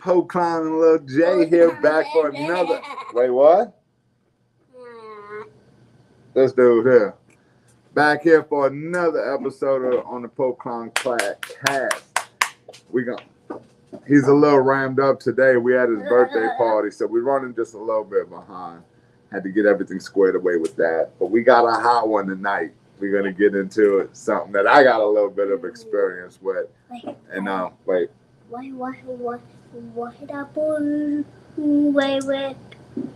Poe Clown and Lil J here back for another. Wait, what? This dude here. Back here for another episode on the Poe Clowncast. He's a little rammed up today. We had his birthday party, so we're running just a little bit behind. Had to get everything squared away with that. But we got a hot one tonight. We're going to get into it. Something that I got a little bit of experience with. And, wait. Wait.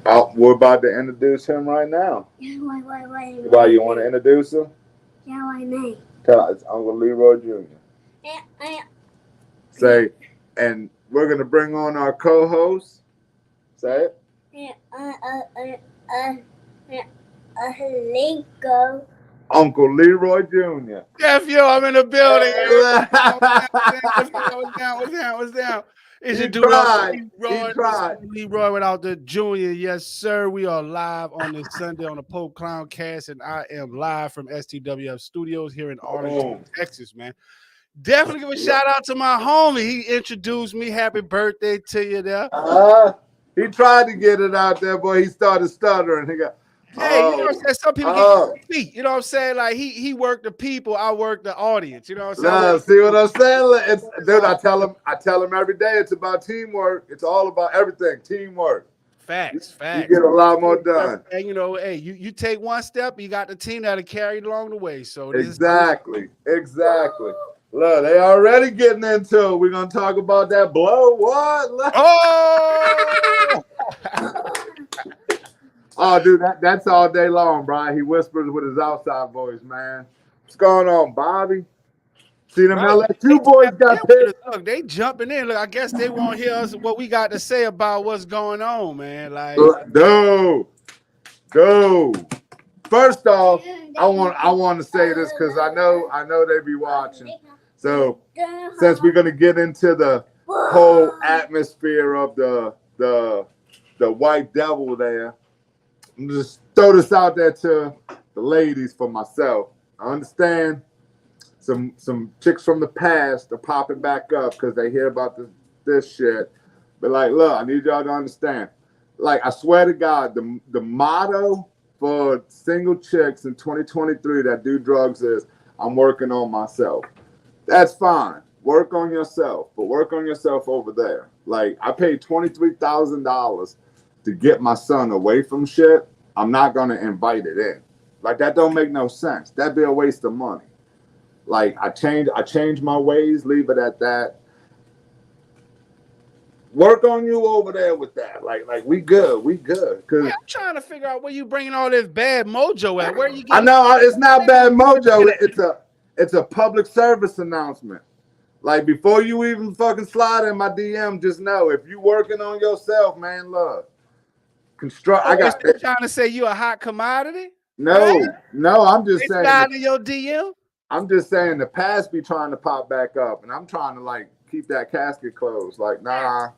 Oh, we're about to introduce him right now. Wait. Why, you want to introduce him? Yeah, why me? Tell us, it's Uncle Leroy Jr. Say, and we're going to bring on our co-host. Say it. Lingo. Uncle Leroy Jr. Nephew, I'm in the building. What's down? Is it Leroy without the Junior? Yes, sir. We are live on this Sunday on the Pope Clowncast, and I am live from STWF Studios here in Arlington, Texas, man. Definitely give a shout out to my homie. He introduced me. Happy birthday to you there. He tried to get it out there, boy. He started stuttering. He got, hey, you know what I'm saying? Some people get feet. You know what I'm saying? Like he worked the people, I work the audience. You know what I'm saying? See what I'm saying? Dude, I tell him every day it's about teamwork. It's all about everything. Teamwork. Facts. You get a lot more done. And you know, hey, you take one step, you got the team that'll carry it along the way. So exactly. Look, they already getting into it. We're gonna talk about that blow. What? Oh, oh, dude, that's all day long, Brian. He whispers with his outside voice, man. What's going on, Bobby? See them LSU boys got pissed. Look, they jumping in. Look, I guess they won't hear us what we got to say about what's going on, man. Like, dude. First off, I want to say this because I know they be watching. So since we're gonna get into the whole atmosphere of the white devil there, I'm just throw this out there to the ladies for myself. I understand some chicks from the past are popping back up because they hear about this shit. But like, look, I need y'all to understand. Like, I swear to God, the motto for single chicks in 2023 that do drugs is, I'm working on myself. That's fine. Work on yourself, but work on yourself over there. Like, I paid $23,000 to get my son away from shit. I'm not going to invite it in. Like, that don't make no sense. That'd be a waste of money. Like, I changed my ways, leave it at that. Work on you over there with that. Like we good. Cause I'm trying to figure out where you bringing all this bad mojo at. Where you getting? I know it's not bad mojo. It's a public service announcement. Like, before you even fucking slide in my DM, just know if you working on yourself, man, look. They're trying to say you a hot commodity? No, I'm just saying. Slide in your DM? I'm just saying the past be trying to pop back up, and I'm trying to like keep that casket closed. Like, nah.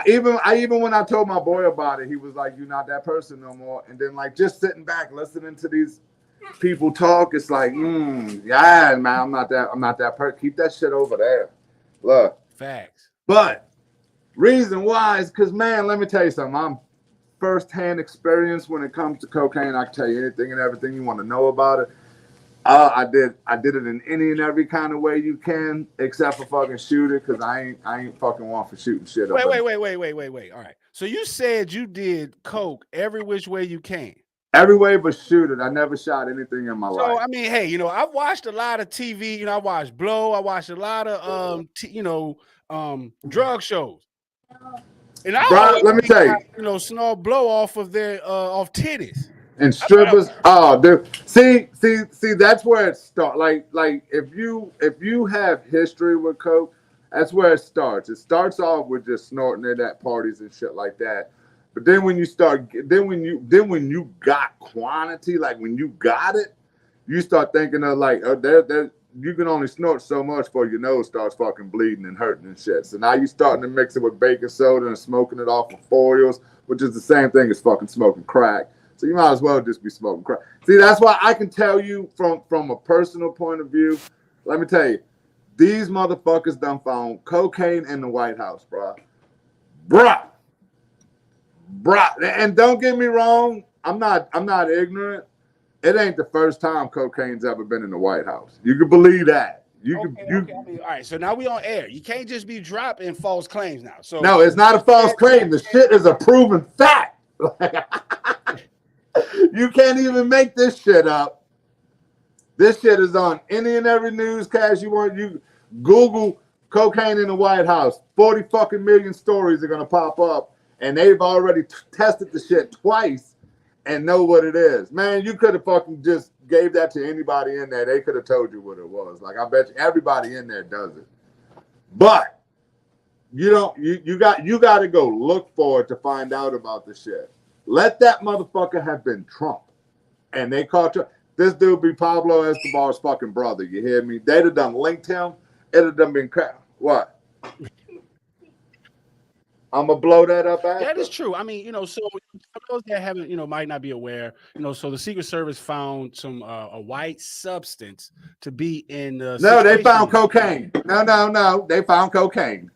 Even when I told my boy about it, he was like, "You're not that person no more." And then like just sitting back, listening to these people talk, it's like, yeah, man, I'm not that person. Keep that shit over there. Look, facts. But reason why is because, man, let me tell you something. I'm first-hand experience when it comes to cocaine. I can tell you anything and everything you want to know about it. I did it in any and every kind of way you can, except for fucking shoot it, because I ain't fucking one for shooting shit. Wait. All right. So you said you did coke every which way you can. Every way but shoot it. I never shot anything in my life. So I mean, hey, you know, I've watched a lot of TV. You know, I watched Blow. I watched a lot of drug shows. And let me tell you, snore blow off of their off titties. And strippers, dude. See, that's where it starts. Like if you have history with coke, that's where it starts. It starts off with just snorting it at parties and shit like that. But then when you got quantity, like when you got it, you start thinking of like, you can only snort so much before your nose starts fucking bleeding and hurting and shit. So now you starting to mix it with baking soda and smoking it off of foils, which is the same thing as fucking smoking crack. So you might as well just be smoking crack. See, that's why I can tell you from a personal point of view, let me tell you, these motherfuckers done found cocaine in the White House, bro. bruh. And don't get me wrong, I'm not ignorant. It ain't the first time cocaine's ever been in the White House. You can believe that. Okay. I mean, all right, so now we on air. You can't just be dropping false claims now. So no, it's not a false claim. The shit is a proven fact. You can't even make this shit up. This shit is on any and every newscast you want. You Google cocaine in the White House. 40 fucking million stories are gonna pop up, and they've already tested the shit twice and know what it is. Man, you could have fucking just gave that to anybody in there. They could have told you what it was. Like, I bet you everybody in there does it. But you don't. You got to go look for it to find out about the shit. Let that motherfucker have been Trump, and they caught Trump. This dude be Pablo Escobar's fucking brother. You hear me? They'd have done linked him. It'd have done been crap. What? I'm gonna blow that up after. That is true. I mean, so for those that haven't, might not be aware, so the Secret Service found some a white substance to be in the. No, they found cocaine. No, they found cocaine.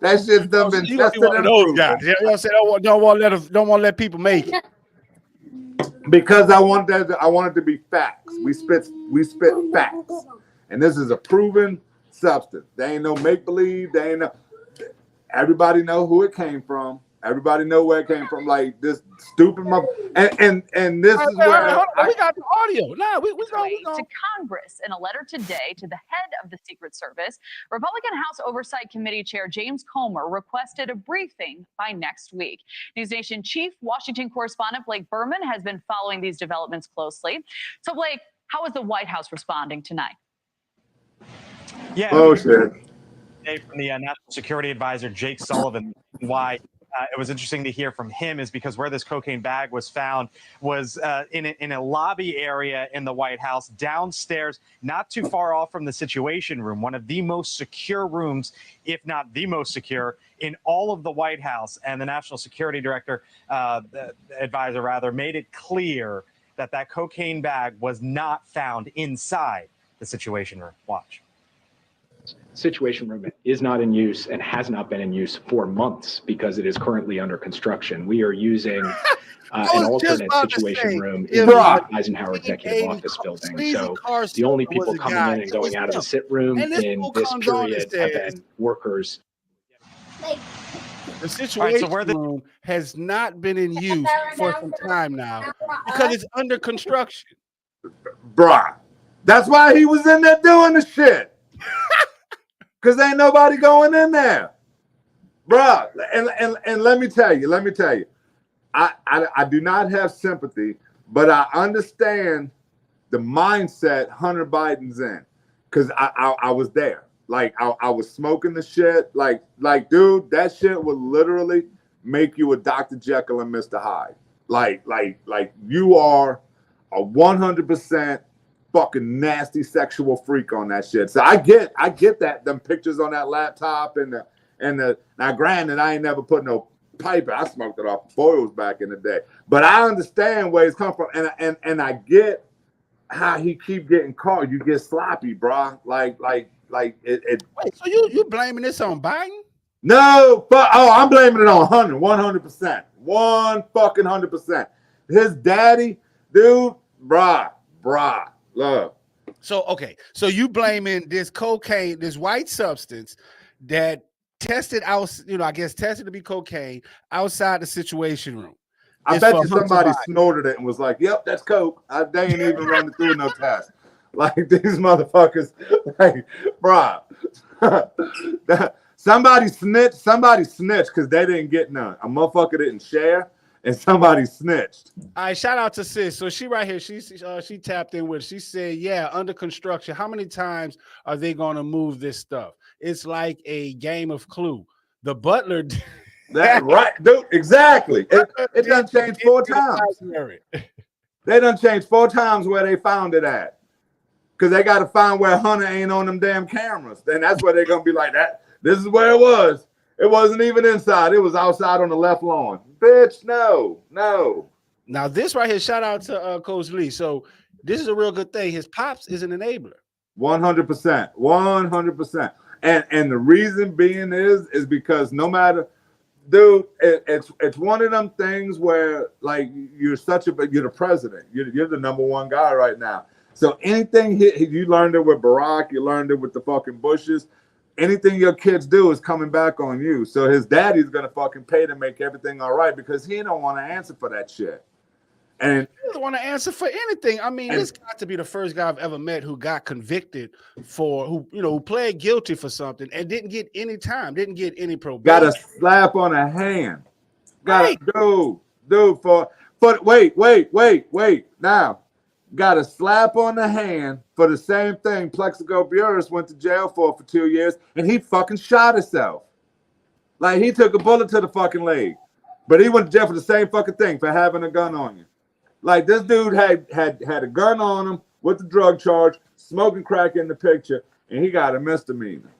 That shit's done been tested. One of those guys. You know what I'm saying? Don't want to let people make it. Because I wanted to be facts. We spit facts, and this is a proven substance. They ain't no make believe. They ain't no. Everybody know who it came from. Everybody know where it came from. Like this stupid mother. And this is where we got the audio. Nah, we to Congress in a letter today to the head of the Secret Service. Republican House Oversight Committee Chair James Comer requested a briefing by next week. News Nation Chief Washington correspondent Blake Berman has been following these developments closely. So, Blake, how is the White House responding tonight? Yeah. Oh shit. From the National Security Advisor Jake Sullivan. Why it was interesting to hear from him is because where this cocaine bag was found was in a lobby area in the White House, downstairs, not too far off from the Situation Room, one of the most secure rooms, if not the most secure, in all of the White House. And the National Security Director, advisor rather, made it clear that cocaine bag was not found inside the Situation Room. Watch. Situation Room is not in use and has not been in use for months because it is currently under construction. We are using an alternate Situation Room in the Eisenhower Executive Office building. So the only people coming in and going out of the sit room in this period have been workers. The Situation Room has not been in use for some time now because it's under construction. Bruh. That's why he was in there doing the shit. Because ain't nobody going in there. Bruh. And let me tell you, I do not have sympathy, but I understand the mindset Hunter Biden's in. Because I was there. Like, I was smoking the shit. Like, dude, that shit would literally make you a Dr. Jekyll and Mr. Hyde. Like you are a 100% fucking nasty sexual freak on that shit. So I get that, them pictures on that laptop and the now granted, I ain't never put no pipe. I smoked it off foils back in the day. But I understand where it's come from. And I get how he keep getting caught. You get sloppy, bro. Like it. Wait, so you blaming this on Biden? No, but I'm blaming it on Hunter, 100%. 100%. His daddy, dude, brah, love. So okay, so you blaming this cocaine, this white substance that tested out, I guess tested to be cocaine outside the Situation Room. I bet you somebody snorted it and was like, "Yep, that's coke." They ain't even running through no test. Like these motherfuckers, like, bruh. Somebody snitched because they didn't get none. A motherfucker didn't share, and somebody snitched. All right, shout out to Sis. So she right here, she tapped in with. She said, "Yeah, under construction. How many times are they going to move this stuff? It's like a game of Clue. The butler." That's right, dude. Exactly. It done changed 4 times. They done changed 4 times where they found it at. Because they got to find where Hunter ain't on them damn cameras. Then that's where they're going to be like that. This is where it was. It wasn't even inside. It was outside on the left lawn. Bitch, no. Now, this right here, shout out to Coach Lee. So this is a real good thing. His pops is an enabler. 100%. 100%. And the reason being is because no matter, dude, it's one of them things where like you're the president. You're the number one guy right now. So anything you learned it with Barack, you learned it with the fucking Bushes. Anything your kids do is coming back on you. So his daddy's gonna fucking pay to make everything all right because he don't want to answer for that shit. And he doesn't want to answer for anything. I mean, this got to be the first guy I've ever met who got convicted who pled guilty for something and didn't get any time, didn't get any probation. Got a slap on a hand. Got a dude for wait. Now, got a slap on the hand for the same thing Plexico Burress went to jail for 2 years, and he fucking shot himself. Like, he took a bullet to the fucking leg. But he went to jail for the same fucking thing, for having a gun on you. Like, this dude had a gun on him with the drug charge, smoking crack in the picture, and he got a misdemeanor.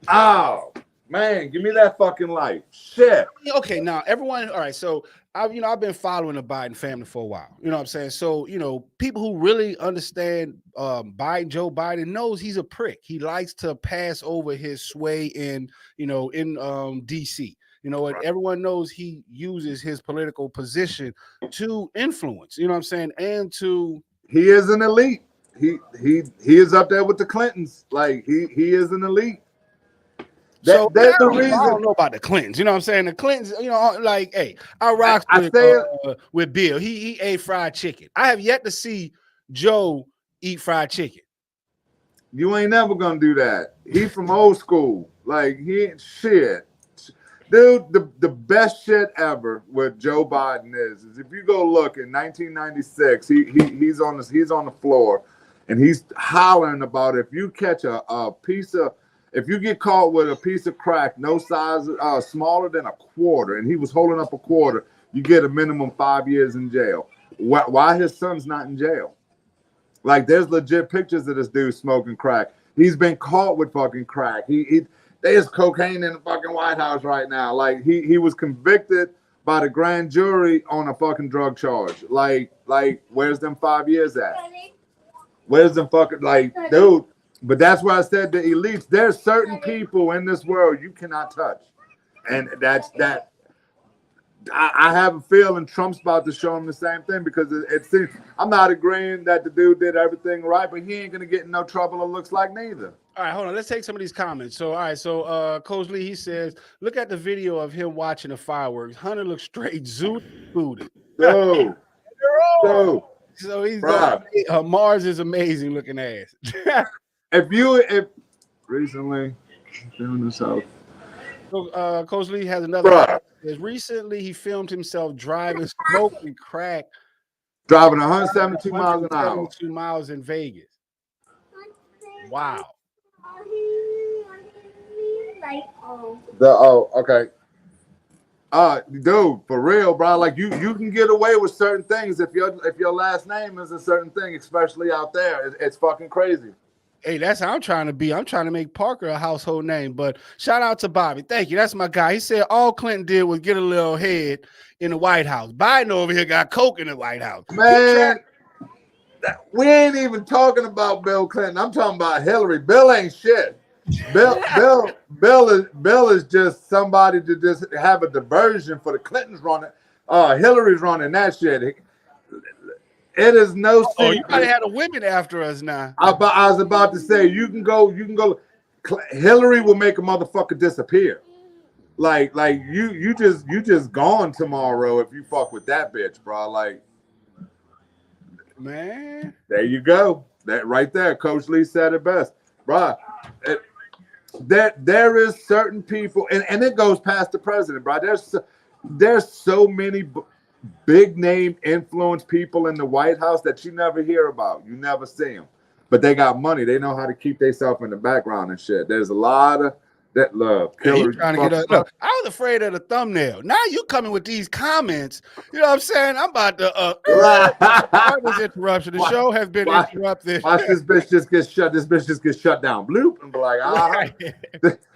Oh, man, give me that fucking life. Shit. Okay, now everyone, all right, so I've been following the Biden family for a while. You know what I'm saying? So, people who really understand Joe Biden knows he's a prick. He likes to pass over his sway in DC. Right. Everyone knows he uses his political position to influence, you know what I'm saying? And he is an elite. He is up there with the Clintons. Like he is an elite. That's the reason. I don't know about the Clintons. You know what I'm saying? The Clintons, like, hey, I rock with Bill. He ate fried chicken. I have yet to see Joe eat fried chicken. You ain't never gonna do that. He from old school. Like, he ain't shit. Dude, the best shit ever with Joe Biden is if you go look in 1996, he's on the floor and he's hollering about if you catch if you get caught with a piece of crack no size smaller than a quarter, and he was holding up a quarter, you get a minimum 5 years in jail. Why his son's not in jail? Like, there's legit pictures of this dude smoking crack. He's been caught with fucking crack. There's cocaine in the fucking White House right now. Like, he was convicted by the grand jury on a fucking drug charge. Like, where's them 5 years at? Where's them fucking, like, dude? But that's why I said the elites. There's certain people in this world you cannot touch. And that's that. I have a feeling Trump's about to show him the same thing, because it seems, I'm not agreeing that the dude did everything right, but he ain't going to get in no trouble, it looks like, neither. All right, hold on. Let's take some of these comments. So, all right. So, Coach Lee, he says, look at the video of him watching the fireworks. Hunter looks straight zooted. No. So he's got Mars is amazing looking ass. if recently doing this out. So, Coach Lee has another. Recently, he filmed himself driving, smoking crack, driving 172 miles an hour. 172 miles in Vegas. Wow. Okay. Dude, for real, bro. Like, you can get away with certain things if your last name is a certain thing, especially out there. It's fucking crazy. Hey, that's how I'm trying to be. I'm trying to make Parker a household name. But shout out to Bobby. Thank you. That's my guy. He said all Clinton did was get a little head in the White House. Biden over here got coke in the White House. Man, we ain't even talking about Bill Clinton. I'm talking about Hillary. Bill ain't shit. Bill is just somebody to just have a diversion for the Clintons running. Hillary's running that shit. It is no secret. Oh, you probably had a women after us now. I was about to say, you can go. Hillary will make a motherfucker disappear. Like you just gone tomorrow if you fuck with that bitch, bro. Like, man, there you go. That right there, Coach Lee said it best, bro. There is certain people, and it goes past the president, bro. There's so many big name influence people in the White House that you never hear about. You never see them, but they got money. They know how to keep themselves in the background and shit. There's a lot of that love. Hey, trying to get up. Look, I was afraid of the thumbnail. Now you coming with these comments. You know what I'm saying? I'm about to this interruption. The show has been interrupted. Watch this bitch just get shut. This bitch just gets shut down. Bloop, and be like,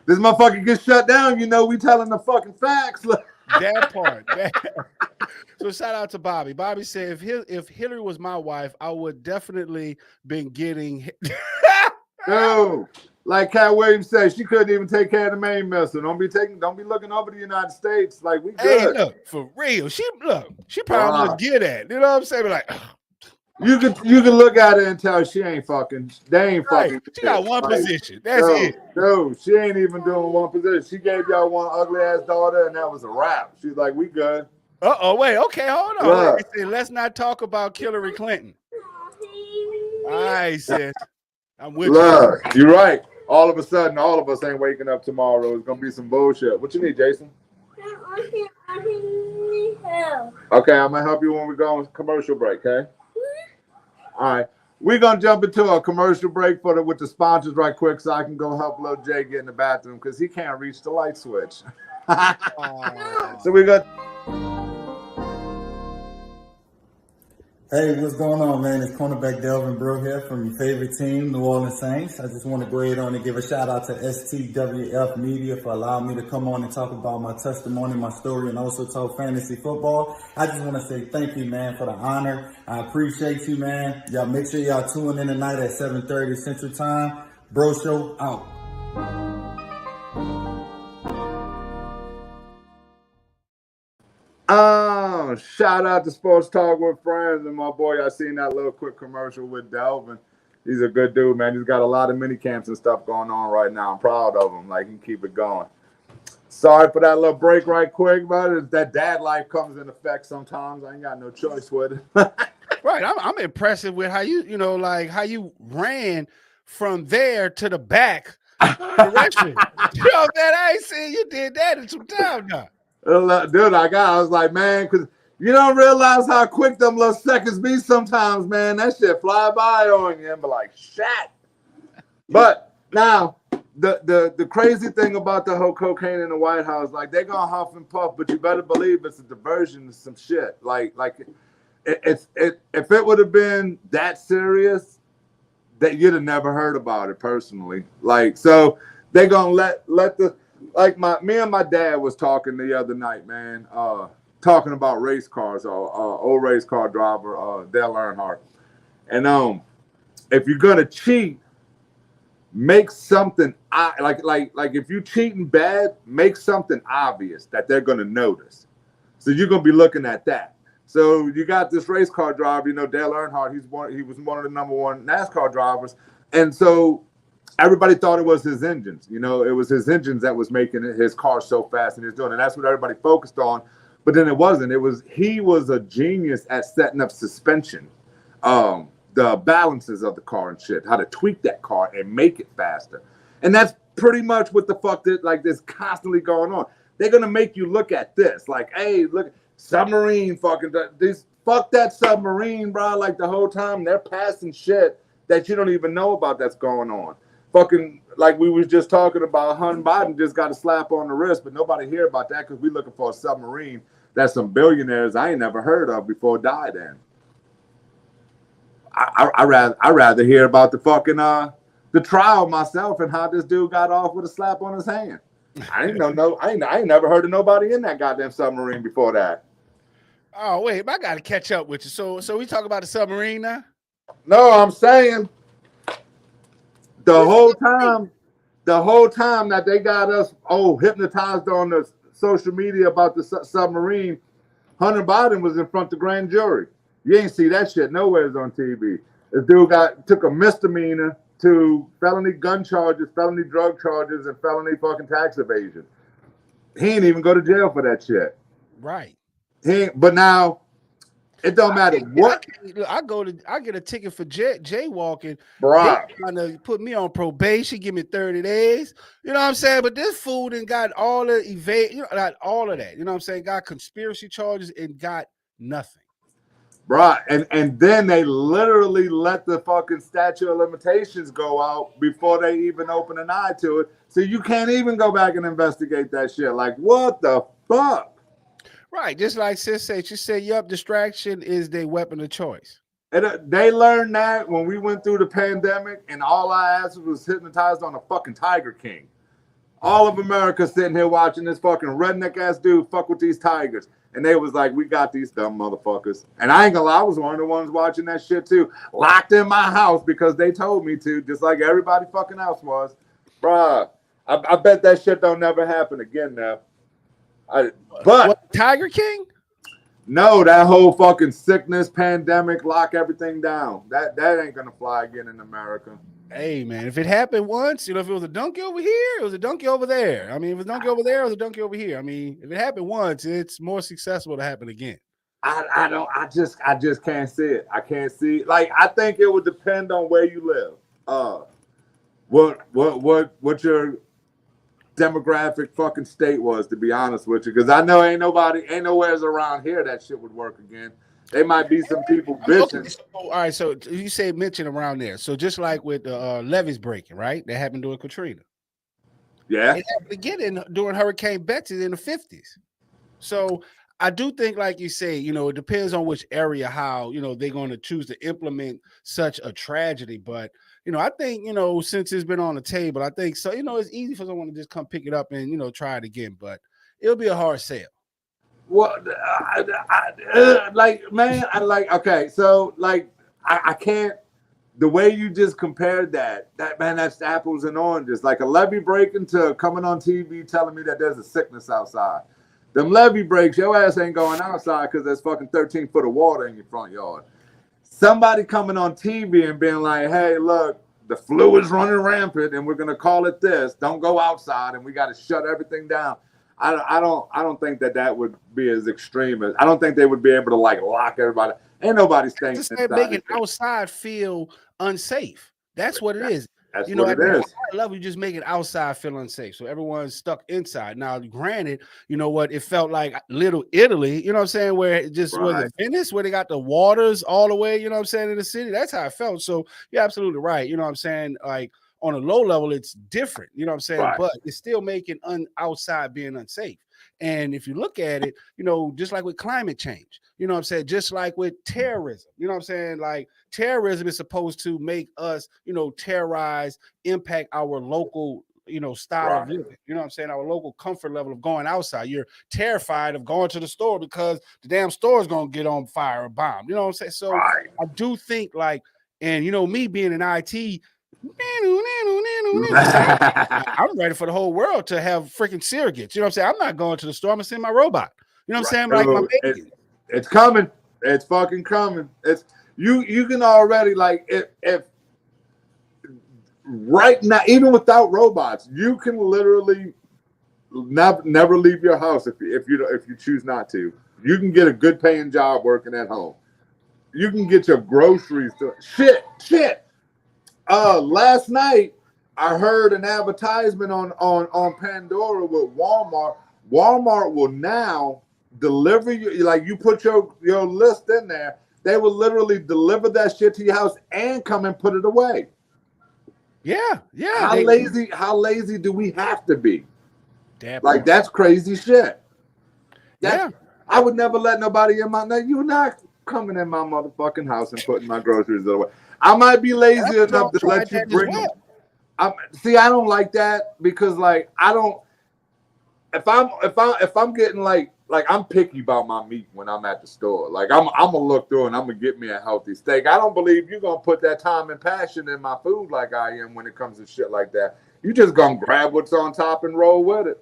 this motherfucker gets shut down. You know, we telling the fucking facts. Look. That part. So shout out to Bobby. Bobby said, if Hillary was my wife, I would definitely been getting. No, like Cat Williams said, she couldn't even take care of the main missile. Don't be looking over the United States. Like we good. Hey, look, for real. She probably must get at. You know what I'm saying? Like, you can look at it and tell she ain't fucking. They ain't right. fucking. She got one position. That's it. No, she ain't even doing one position. She gave y'all one ugly ass daughter, and that was a wrap. She's like, we good. Wait, okay, hold on. Right. Wait, said, let's not talk about Hillary Clinton. All right, sis. I'm with Look, you're right. All of a sudden, all of us ain't waking up tomorrow. It's gonna be some bullshit. What you need, Jason? Okay, I'm gonna help you when we go on commercial break, okay? All right. We're gonna jump into a commercial break with the sponsors right quick so I can go help little Jay get in the bathroom because he can't reach the light switch. So we got. Hey, what's going on, man? It's cornerback Delvin Brew here from your favorite team, New Orleans Saints. I just want to go ahead on and give a shout out to STWF Media for allowing me to come on and talk about my testimony, my story, and also talk fantasy football. I just want to say thank you, man, for the honor. I appreciate you, man. Y'all make sure y'all tune in tonight at 7:30 Central Time. Bro Show out. Shout out to Sports Talk with Friends and my boy. I seen that little quick commercial with Delvin. He's a good dude, man. He's got a lot of mini camps and stuff going on right now. I'm proud of him. Like, he can keep it going. Sorry for that little break right quick, but that dad life comes in effect sometimes. I ain't got no choice with it. Right. I'm impressive with how how you ran from there to the back direction. You know that I ain't saying you did that in some time now. Dude, I was like, man, because you don't realize how quick them little seconds be sometimes, man. That shit fly by on you and be like, shit. But now, the crazy thing about the whole cocaine in the White House, like, they're going to huff and puff, but you better believe it's a diversion to some shit. Like if it would have been that serious, that you'd have never heard about it personally. Like, so they're going to let the... Like me and my dad was talking the other night, man, talking about race cars, old race car driver, Dale Earnhardt. And if you're gonna cheat, make something like if you're cheating bad, make something obvious that they're gonna notice. So you're gonna be looking at that. So you got this race car driver, you know, Dale Earnhardt. He was one of the #1 NASCAR drivers, and so everybody thought it was his engines. You know, it was his engines that was making his car so fast and he's doing it. And that's what everybody focused on. But then it wasn't. He was a genius at setting up suspension, the balances of the car and shit, how to tweak that car and make it faster. And that's pretty much what the fuck this constantly going on. They're gonna make you look at this, like, hey, look, submarine fucking fuck that submarine, bro. Like the whole time they're passing shit that you don't even know about that's going on. Fucking, like we was just talking about, Hunter Biden just got a slap on the wrist, but nobody hear about that because we looking for a submarine that some billionaires I ain't never heard of before died in. I rather hear about the fucking the trial myself and how this dude got off with a slap on his hand. I ain't never heard of nobody in that goddamn submarine before that. Oh wait, I gotta catch up with you. So we talk about the submarine now? No, I'm saying. The whole time that they got us hypnotized on the social media about the submarine, Hunter Biden was in front of the grand jury. You ain't see that shit nowhere on TV. This dude took a misdemeanor to felony gun charges, felony drug charges, and felony fucking tax evasion. He ain't even go to jail for that shit. Right. But now it don't matter what. I get a ticket for jaywalking. Right. They trying to put me on probation, give me 30 days. You know what I'm saying? But this fool done got all the not all of that. You know what I'm saying? Got conspiracy charges and got nothing. Right. And then they literally let the fucking statute of limitations go out before they even open an eye to it. So you can't even go back and investigate that shit. Like, what the fuck? Right, just like Sis said, she said, "Yup, distraction is their weapon of choice." They learned that when we went through the pandemic, and all our asses was hypnotized on a fucking Tiger King. All of America sitting here watching this fucking redneck ass dude fuck with these tigers, and they was like, "We got these dumb motherfuckers." And I ain't gonna lie, I was one of the ones watching that shit too, locked in my house because they told me to, just like everybody fucking else was. bruh. I bet that shit don't never happen again now. But what, Tiger King? no, that whole fucking sickness pandemic, lock everything down. That ain't gonna fly again in America. Hey man, if it happened once, you know, if it was a donkey over here, it was a donkey over there. I mean, if it was a donkey over there, it was a donkey over here. I mean, if it happened once, it's more successful to happen again. I just can't see it. I can't see. Like, I think it would depend on where you live. What your demographic fucking state was, to be honest with you, because I know ain't nowhere's around here that shit would work again. They might be some people bitching. Okay, so, all right, so you say mention around there. So just like with the levees breaking, right? That happened during Katrina. Yeah. It happened again during Hurricane Betsy in the 50s. So I do think, like you say, you know, it depends on which area, how, you know, they're going to choose to implement such a tragedy. But, you know, I think, you know, since it's been on the table, I think so, you know, it's easy for someone to just come pick it up and, you know, try it again. But it'll be a hard sale. Well, okay, so like I can't. The way you just compared that man, that's apples and oranges. Like a levee breaking to coming on TV telling me that there's a sickness outside. Them levee breaks, your ass ain't going outside because there's fucking 13 foot of water in your front yard. Somebody coming on TV and being like, hey, look, the flu is running rampant and we're gonna call it this. Don't go outside and we got to shut everything down. I don't think that would be as extreme as. I don't think they would be able to like lock everybody. Ain't nobody staying inside. Making outside feel unsafe. That's what it is. That's you know, what it is. I love you just making outside feel unsafe. So everyone's stuck inside. Now, granted, you know what? It felt like Little Italy, you know what I'm saying? Where it just was it Venice, where they got the waters all the way, you know what I'm saying, in the city. That's how it felt. So you're absolutely right. You know what I'm saying? Like on a low level, it's different, you know what I'm saying? But it's still making outside being unsafe. And if you look at it, you know, just like with climate change, you know what I'm saying? Just like with terrorism, you know what I'm saying? Like terrorism is supposed to make us, you know, terrorize, impact our local, you know, style of living. You know what I'm saying? Our local comfort level of going outside. You're terrified of going to the store because the damn store is going to get on fire or bomb. You know what I'm saying? So I do think like, and you know, me being in IT, I'm ready for the whole world to have freaking surrogates. You know what I'm saying? I'm not going to the store. I'm gonna send my robot. You know what I'm saying? Like my baby. It's coming. It's fucking coming. It's you can already like if right now, even without robots, you can literally never leave your house if you choose not to. You can get a good paying job working at home. You can get your groceries to shit. Last night I heard an advertisement on Pandora with Walmart. Walmart will now deliver you, like you put your list in there, they will literally deliver that shit to your house and come and put it away. Yeah. How lazy do we have to be? Like that's crazy shit. I would never let nobody in you're not coming in my motherfucking house and putting my groceries away. I might be lazy enough to let you bring them. I don't like that because like I don't. If I'm getting like I'm picky about my meat when I'm at the store. Like I'm gonna look through and I'm gonna get me a healthy steak. I don't believe you're gonna put that time and passion in my food like I am when it comes to shit like that. You just gonna grab what's on top and roll with it.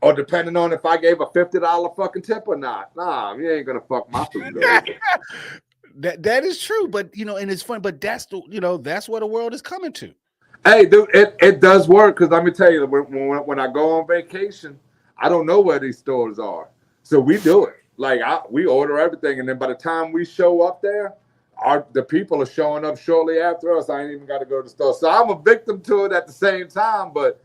Or depending on if I gave a $50 fucking tip or not. Nah, you ain't gonna fuck my food up. That is true, but you know, and it's fun, but that's that's where the world is coming to. Hey, dude, it does work because let me tell you, when I go on vacation, I don't know where these stores are, so we do it. Like we order everything, and then by the time we show up there, the people are showing up shortly after us. I ain't even got to go to the store, so I'm a victim to it at the same time. But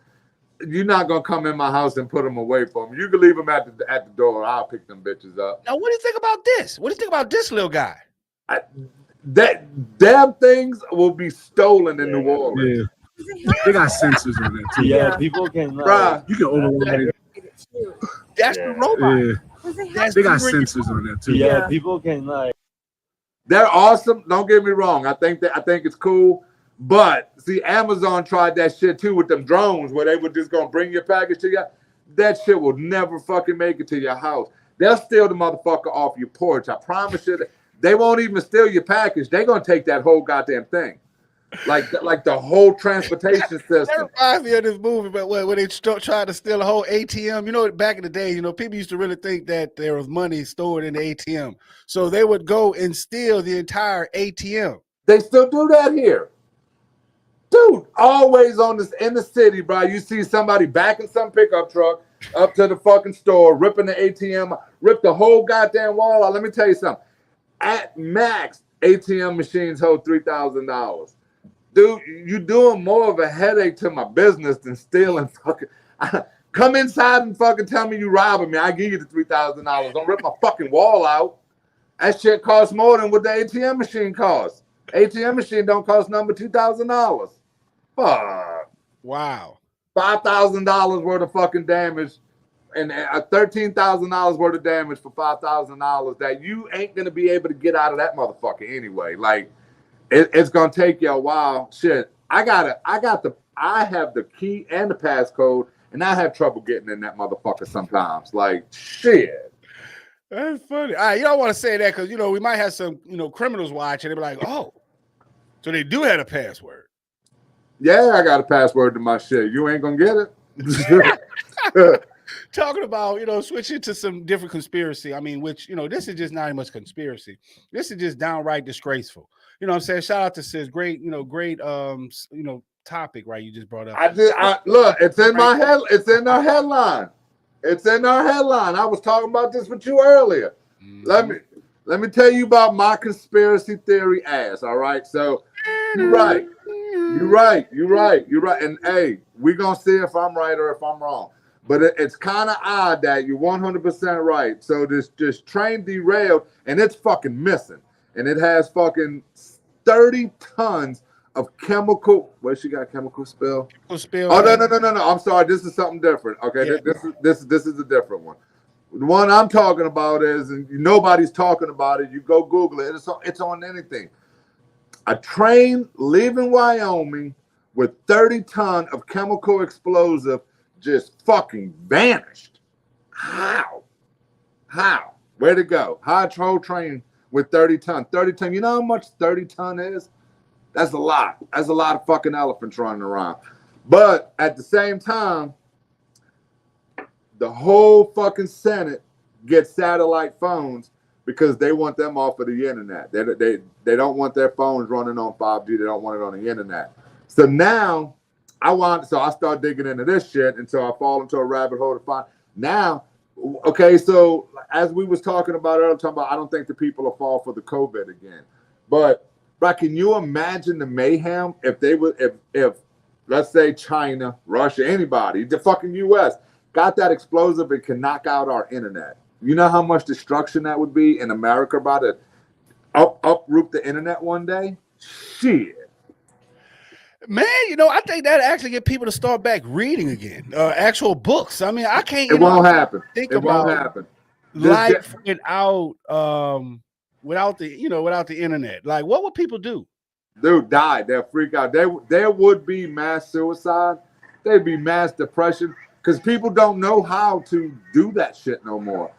you're not gonna come in my house and put them away for me. You can leave them at the door. I'll pick them bitches up. Now, what do you think about this? What do you think about this little guy? That damn things will be stolen in New Orleans. Yeah. They got sensors on it too. Yeah, people can. You can override it. That's the robot. Yeah. They got sensors on that too. Yeah, people can like. They're awesome. Don't get me wrong. I think it's cool. But see, Amazon tried that shit too with them drones where they were just gonna bring your package to you. That shit will never fucking make it to your house. They'll steal the motherfucker off your porch. I promise you. They won't even steal your package. They're gonna take that whole goddamn thing. like the whole transportation system. That reminds me of this movie, but when they tried to steal a whole ATM, you know, back in the day, you know, people used to really think that there was money stored in the ATM. So they would go and steal the entire ATM. They still do that here. Dude, always on this in the city, bro. You see somebody backing some pickup truck up to the fucking store, ripping the ATM, rip the whole goddamn wall out. Let me tell you something. At max, ATM machines hold $3,000. Dude, you doing more of a headache to my business than stealing fucking. Come inside and fucking tell me you robbing me. I give you the $3,000. Don't rip my fucking wall out. That shit costs more than what the ATM machine costs. ATM machine don't cost number $2,000. Fuck. Wow. $5,000 worth of fucking damage and $13,000 worth of damage for $5,000 that you ain't gonna be able to get out of that motherfucker anyway. Like it's gonna take you a while. Shit, I have the key and the passcode, and I have trouble getting in that motherfucker sometimes. Like shit. That's funny. All right, you don't want to say that because you know we might have some criminals watching. They'll be like, oh, so they do have a password. Yeah, I got a password to my shit. You ain't gonna get it. Talking about, switching to some different conspiracy. I mean, which, this is just not much conspiracy. This is just downright disgraceful. You know what I'm saying? Shout out to Sis. Great topic, right? You just brought up. Look, it's in my head. It's in our headline. It's in our headline. I was talking about this with you earlier. Mm-hmm. Let me tell you about my conspiracy theory ass. All right. So you're right. And hey, we're gonna see if I'm right or if I'm wrong. But it's kind of odd that you're 100% right. So this train derailed and it's fucking missing. And it has fucking 30 tons of chemical. Where she got chemical spill? Chemical spill. Oh no. I'm sorry. This is something different. Okay, yeah. This is a different one. The one I'm talking about is, and nobody's talking about it. You go Google it. It's on anything. A train leaving Wyoming with 30 ton of chemical explosive just fucking vanished. How? Where'd it go? How a whole train with 30 ton? 30 ton. You know how much 30 ton is? That's a lot. That's a lot of fucking elephants running around. But at the same time, the whole fucking Senate gets satellite phones because they want them off of the internet. They don't want their phones running on 5G. They don't want it on the internet. So now I start digging into this shit, and so I fall into a rabbit hole to find now. Okay, so as we was talking about earlier, I don't think the people will fall for the COVID again. But can you imagine the mayhem if they would, if let's say China, Russia, anybody, the fucking U.S. got that explosive and can knock out our internet? You know how much destruction that would be in America about to uproot the internet one day? Shit. Man, I think that actually get people to start back reading again, actual books. I mean, I can't. It won't happen. It won't happen. Life without the internet. Like, what would people do? Dude, die. They'll freak out. There would be mass suicide. There'd be mass depression because people don't know how to do that shit no more.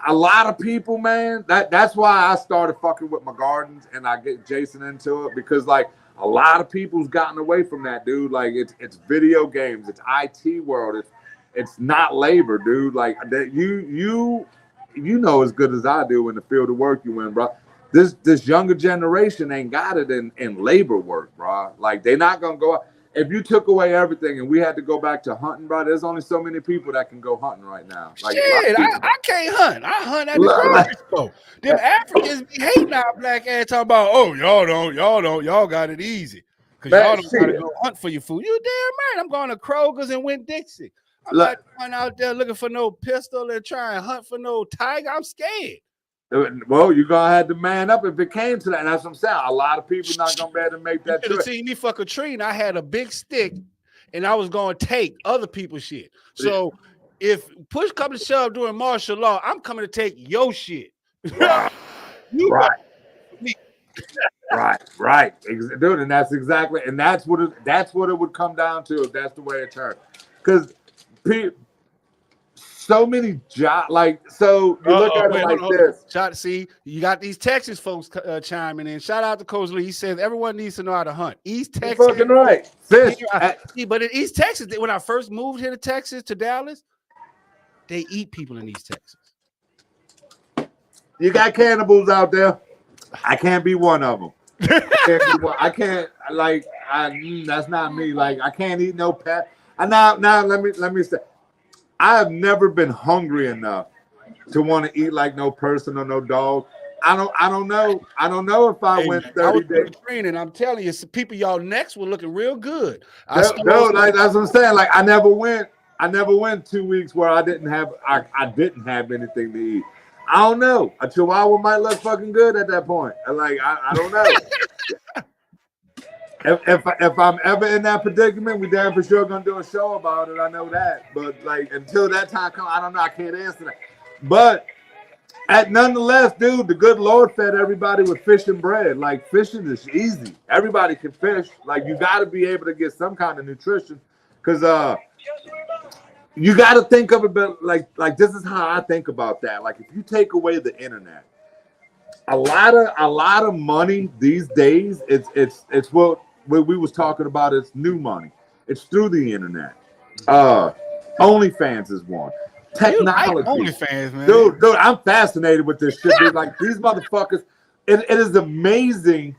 A lot of people, man, that's why I started fucking with my gardens and I get Jason into it because like a lot of people's gotten away from that, dude. Like it's video games, it's IT world, it's not labor, dude. Like that you know as good as I do in the field of work you in, bro. This younger generation ain't got it in labor work, bro. Like they're not gonna go out. If you took away everything and we had to go back to hunting, bro, there's only so many people that can go hunting right now. Like, shit, I can't hunt. I hunt at the grocery store. Them Africans be hating our black ass talking about, oh, y'all got it easy. Because y'all don't gotta go hunt for your food. You damn right. I'm going to Kroger's and Winn-Dixie. I'm not going out there looking for no pistol and trying to hunt for no tiger. I'm scared. Well, you're going to have to man up if it came to that. And that's what I'm saying. A lot of people not going to be able to make that choice. You should have seen me for Katrina. I had a big stick, and I was going to take other people's shit. So if push comes to shove during martial law, I'm coming to take your shit. Right. Dude, and that's exactly, and that's what it would come down to if that's the way it turned. Because so many jobs. Like, so you look at it like this. See, you got these Texas folks chiming in. Shout out to Coach Lee. He says everyone needs to know how to hunt. East Texas. You're fucking right. Fish. But in East Texas, when I first moved here to Texas, to Dallas, they eat people in East Texas. You got cannibals out there. I can't be one of them. I can't. Like, that's not me. Like, I can't eat no pet. Now let me say, I have never been hungry enough to want to eat like no person or no dog. I don't know if I went 30 days training. I'm telling you, some people y'all necks were looking real good. No, like that's what I'm saying. Like I never went 2 weeks where I didn't have anything to eat. I don't know. A Chihuahua might look fucking good at that point. Like I don't know. If I'm ever in that predicament, we damn for sure gonna do a show about it. I know that. But like until that time comes, I don't know. I can't answer that. But nonetheless, dude, the good Lord fed everybody with fish and bread. Like fishing is easy. Everybody can fish. Like you got to be able to get some kind of nutrition, because you got to think of it like this is how I think about that. Like if you take away the internet, a lot of money these days, it's what we was talking about. It's new money. It's through the internet. OnlyFans is one. Technology, OnlyFans, man. Dude, I'm fascinated with this shit. Dude. Like these motherfuckers, it is amazing.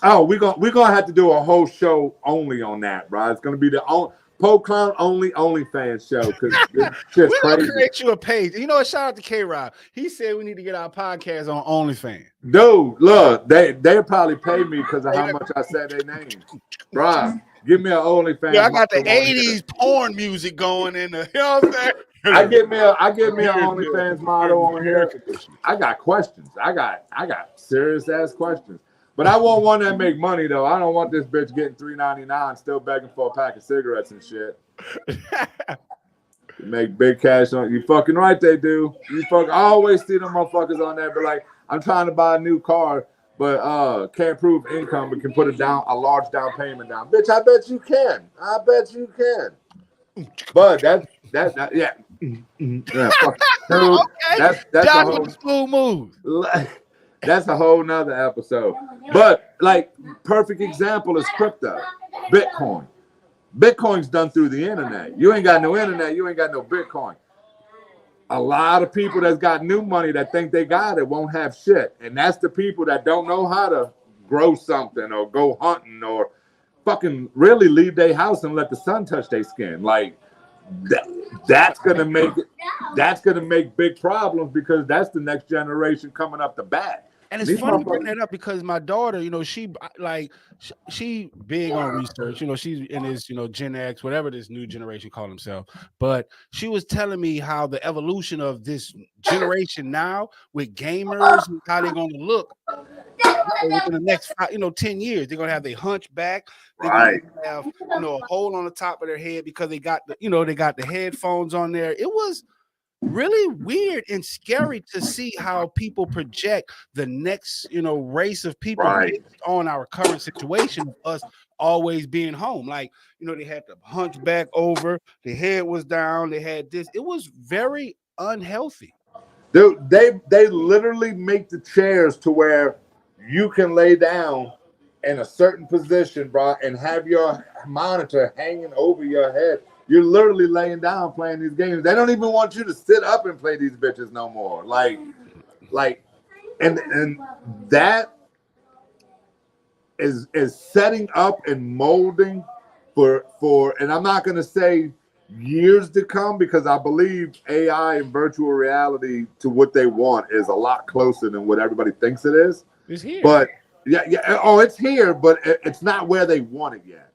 Oh, we're gonna have to do a whole show only on that, right? It's gonna be the Poke Clown only OnlyFans show because this shit's we're gonna crazy. create you a page. You know what? Shout out to K-Rob. He said we need to get our podcast on OnlyFans. Dude, look, they'll probably pay me because of how much I said their name. Right. Give me an OnlyFans. Yeah, I got the 80s porn music going in the, you know what I'm saying? I give me an OnlyFans model on here. I got questions. I got serious ass questions. But I want one that make money though. I don't want this bitch getting $3.99 still begging for a pack of cigarettes and shit. Make big cash on you. Fucking right they do. I always see them motherfuckers on there, but like I'm trying to buy a new car, but can't prove income, but can put a large down payment down. Bitch, I bet you can. But yeah. Yeah, fuck. Dude, okay. That's a whole smooth move. That's a whole nother episode. But like perfect example is crypto, Bitcoin. Bitcoin's done through the internet. You ain't got no internet, you ain't got no Bitcoin. A lot of people that's got new money that think they got it won't have shit. And that's the people that don't know how to grow something or go hunting or fucking really leave their house and let the sun touch their skin. Like that's gonna make big problems because that's the next generation coming up the bat. And it's funny to bring that up because my daughter, you know, she big on research. You know, she's in this, you know, Gen X, whatever this new generation call themselves. But she was telling me how the evolution of this generation now with gamers and how they're going to look within the next 10 years. They're going to have their hunchback. They're going to have, you know, a hole on the top of their head because they got the headphones on there. It was really weird and scary to see how people project the next, you know, race of people based on our current situation of us always being home. Like, you know, they had the hunchback over, the head was down, they had this. It was very unhealthy. Dude, they literally make the chairs to where you can lay down in a certain position, bro, and have your monitor hanging over your head. You're literally laying down playing these games. They don't even want you to sit up and play these bitches no more. And that is setting up and molding for and I'm not gonna say years to come because I believe AI and virtual reality to what they want is a lot closer than what everybody thinks it is. It's here. But yeah. Oh, it's here, but it's not where they want it yet.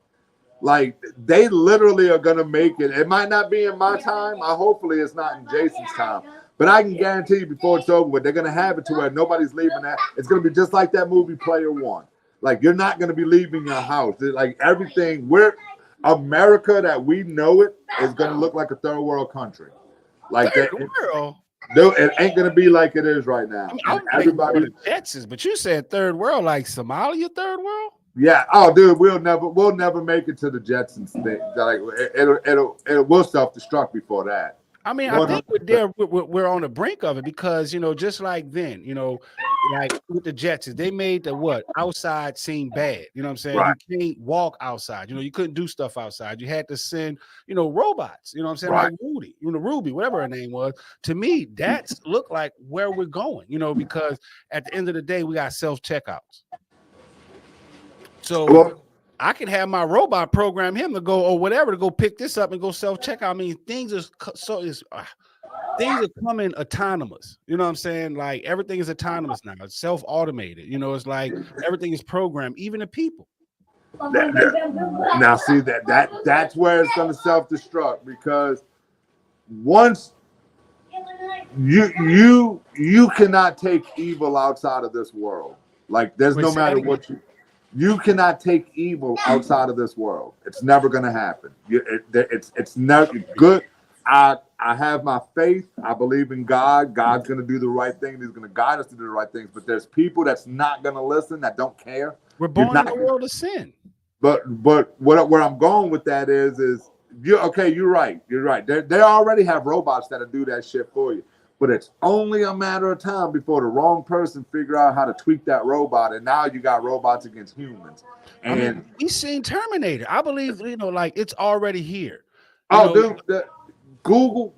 Like they literally are gonna make it. It might not be in my time. Hopefully it's not in Jason's time. But I can guarantee you before it's over with, they're gonna have it to where nobody's leaving that. It's gonna be just like that movie Player One. Like you're not gonna be leaving your house. Like everything, America that we know it is gonna look like a third world country. Like third that. World. Dude, it ain't gonna be like it is right now. Everybody, Texas, but you said third world, like Somalia, third world. Yeah. Oh, dude, we'll never make it to the Jetsons thing. Like we'll self-destruct before that. I mean, I think we're on the brink of it because, just like then, like with the Jetsons, they made the outside seem bad. You know what I'm saying? Right. You can't walk outside. You couldn't do stuff outside. You had to send, robots. You know what I'm saying? Right. Like Ruby, whatever her name was. To me, that's look like where we're going. Because at the end of the day, we got self-checkouts. So I can have my robot program him to go or whatever to go pick this up and go self-checkout. I mean, things are coming autonomous. You know what I'm saying? Like everything is autonomous now. It's self-automated. It's like everything is programmed, even the people. Now see that's where it's going to self-destruct, because once you cannot take evil outside of this world. Like there's no matter what you cannot take evil outside of this world. It's never going to happen. It's never good. I have my faith. I believe in God. God's going to do the right thing. He's going to guide us to do the right things. But there's people that's not going to listen, that don't care. We're born in a world of sin. But where I'm going with that is you're right. You're right. They already have robots that'll do that shit for you. But it's only a matter of time before the wrong person figure out how to tweak that robot, and now you got robots against humans. And we seen Terminator. I believe like it's already here. Google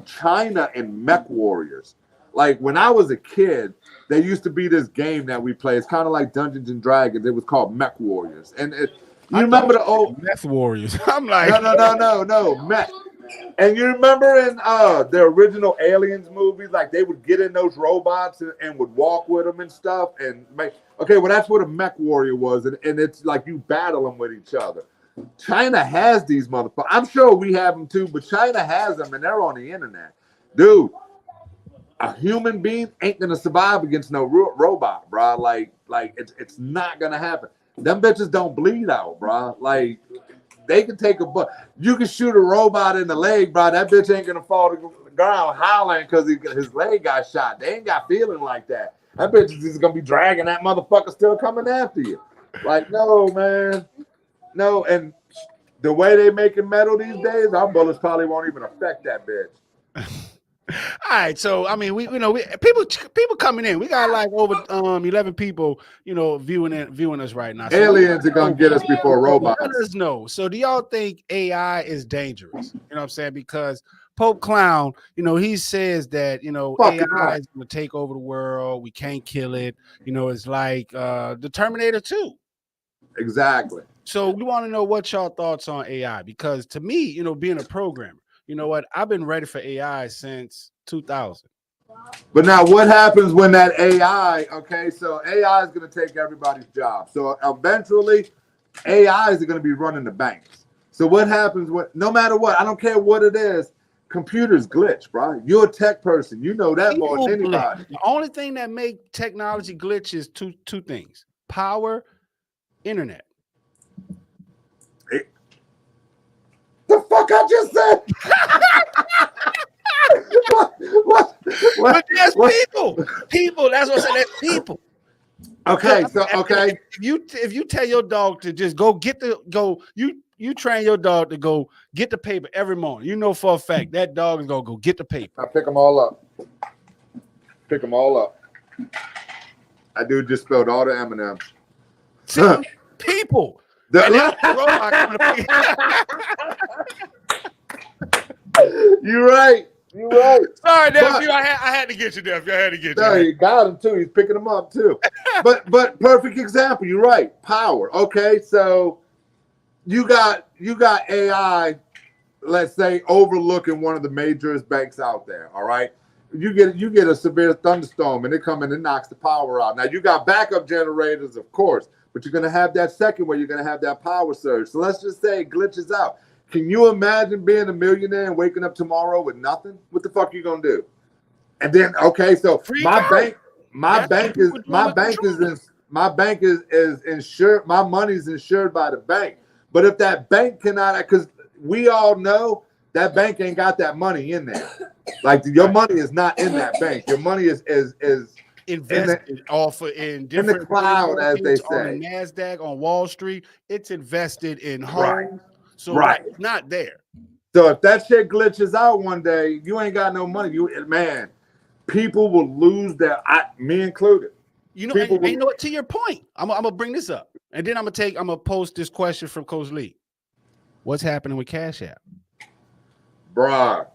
China and Mech Warriors. Like when I was a kid, there used to be this game that we play. It's kind of like Dungeons and Dragons. It was called Mech Warriors, and you remember the old Mech Warriors? I'm like, no, Mech. And you remember in the original Aliens movies, like they would get in those robots and would walk with them and stuff. And that's what a Mech Warrior was, and it's like you battle them with each other. China has these motherfuckers. I'm sure we have them too, but China has them, and they're on the internet, dude. A human being ain't gonna survive against no robot, bro. Like it's not gonna happen. Them bitches don't bleed out, bro. Like. They can take a butt. You can shoot a robot in the leg, bro. That bitch ain't gonna fall to the ground howling because his leg got shot. They ain't got feeling like that. That bitch is just gonna be dragging that motherfucker still coming after you. Like, no, man. No, and the way they making metal these days, our bullets probably won't even affect that bitch. All right, so I mean, we people coming in. We got like over 11 people, viewing us right now. So aliens are gonna get us before robots. Let us know. So, do y'all think AI is dangerous? You know what I'm saying? Because Pope Clown, he says that AI is gonna take over the world. We can't kill it. It's like the Terminator 2. Exactly. So we want to know what y'all thoughts on AI, because to me, being a programmer. You know what? I've been ready for AI since 2000. But now what happens when that AI, so AI is going to take everybody's job. So eventually AIs are going to be running the banks. So what happens when, no matter what, I don't care what it is, computers glitch, bro. You're a tech person. You know that more than anybody. The only thing that make technology glitch is two things: power, internet. The fuck I just said? what? But there's people. That's what I said. There's people. Okay, so if you tell your dog to just go you train your dog to go get the paper every morning. You know for a fact that dog is gonna go get the paper. I pick them all up. I do just spilled all the M&Ms. See, people. You're right. Sorry, nephew. I had to get you, nephew. I had to get you. No, you got him too. He's picking them up too. but perfect example. You're right. Power. Okay, so you got AI, let's say, overlooking one of the majorest banks out there. All right. You get a severe thunderstorm and it comes in and knocks the power out. Now you got backup generators, of course. But you're going to have that second where you're going to have that power surge. So let's just say it glitches out. Can you imagine being a millionaire and waking up tomorrow with nothing? What the fuck are you going to do? And then, so my bank is insured. My money's insured by the bank. But if that bank cannot, because we all know that bank ain't got that money in there. Like your money is not in that bank. Your money is invested in different in the cloud, as they say, on the NASDAQ, on Wall Street. It's invested in homes, so it's not there. So if that shit glitches out one day, you ain't got no money. Man, people will lose me included. You know, and you know what? To your point, I'm gonna bring this up, and then I'm gonna post this question from Coach Lee. What's happening with Cash App? Bruh.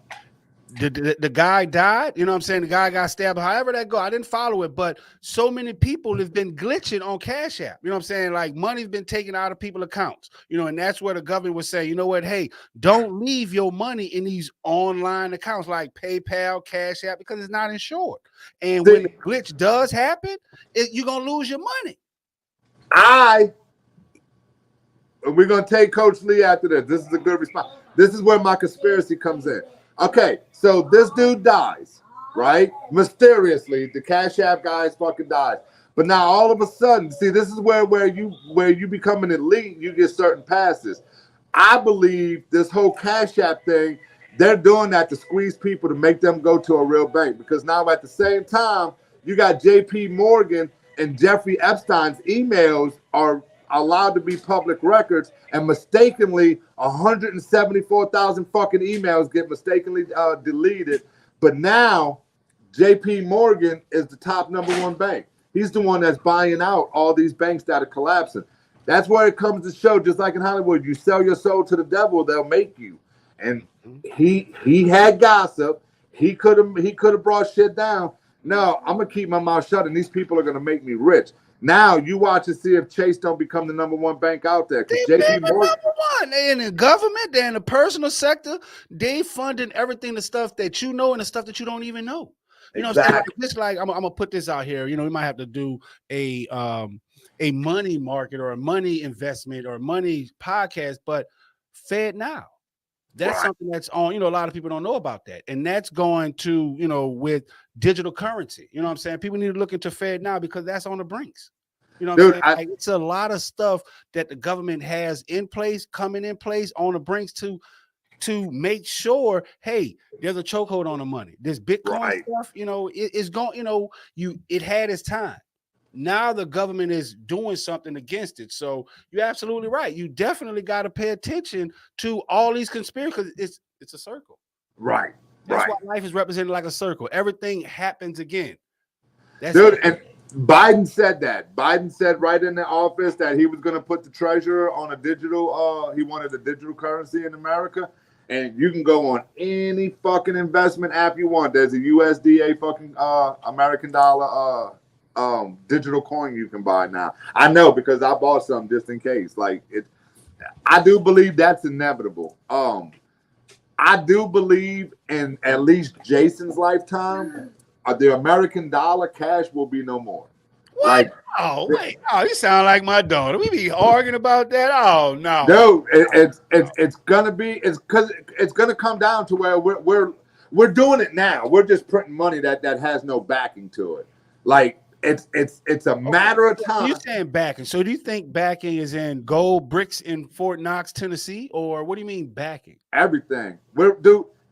The guy died, you know what I'm saying? The guy got stabbed. However that go, I didn't follow it, but so many people have been glitching on Cash App. You know what I'm saying? Like money's been taken out of people's accounts, you know, and that's where the government was saying, you know what? Hey, don't leave your money in these online accounts like PayPal, Cash App, because it's not insured. And when the glitch does happen, you're gonna lose your money. We're gonna take Coach Lee after this. This is a good response. This is where my conspiracy comes in. Okay, so this dude dies, right? Mysteriously, the Cash App guy fucking dies. But now all of a sudden, see, this is where you become an elite, you get certain passes. I believe this whole Cash App thing, they're doing that to squeeze people to make them go to a real bank. Because now at the same time, you got JP Morgan and Jeffrey Epstein's emails are allowed to be public records, and mistakenly 174,000 fucking emails get mistakenly deleted. But now JP Morgan is the top #1 bank. He's the one that's buying out all these banks that are collapsing. That's where it comes to show, just like in Hollywood, you sell your soul to the devil, they'll make you. And he had gossip. He could have brought shit down. No, I'm gonna keep my mouth shut, and these people are gonna make me rich. Now you watch and see if Chase don't become the #1 bank out there. They're #1. They in the government, they're in the personal sector. They funding everything, the stuff that you know and the stuff that you don't even know. You know, exactly. What I'm saying? Just like I'm gonna put this out here. You know, we might have to do a money market or a money investment or a money podcast, but Fed Now. That's something that's on, you know, a lot of people don't know about that. And that's going to, you know, with digital currency. You know what I'm saying? People need to look into Fed Now because that's on the brinks. You know what I'm saying? Like, it's a lot of stuff that the government has in place, coming in place on the brinks to make sure, hey, there's a chokehold on the money. This Bitcoin stuff, you know, it's going, you know, it had its time. Now the government is doing something against it. So you're absolutely right. You definitely got to pay attention to all these conspiracies because it's a circle. Right. That's why life is represented like a circle. Everything happens again. And Biden said that. Biden said right in the office that he was going to put the treasurer on a digital, he wanted a digital currency in America. And you can go on any fucking investment app you want. There's a USDA fucking American dollar digital coin you can buy now. I know because I bought some just in case. Like I do believe that's inevitable. I do believe in at least Jason's lifetime, the American dollar cash will be no more. What? Like, you sound like my daughter. We be arguing about that. Oh no, it's gonna come down to where we're doing it now. We're just printing money that has no backing to it. Like it's a matter of time. You're saying backing. So do you think backing is in gold bricks in Fort Knox, Tennessee, or what do you mean backing? Everything. We're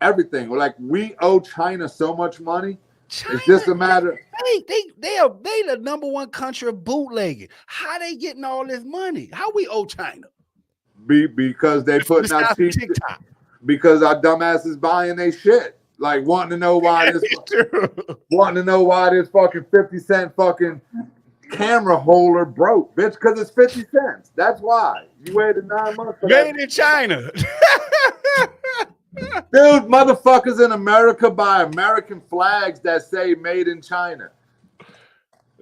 everything. We're like, we owe China so much money. China, it's just a matter. They are the #1 country of bootlegging. How they getting all this money? How we owe China? Because they putting out cheap TikTok. Because our dumbasses buying their shit. Like wanting to know why this fucking 50-cent fucking camera holder broke, bitch, because it's 50 cents. That's why. You waited 9 months for that. Made in China. Dude, motherfuckers in America buy American flags that say made in China.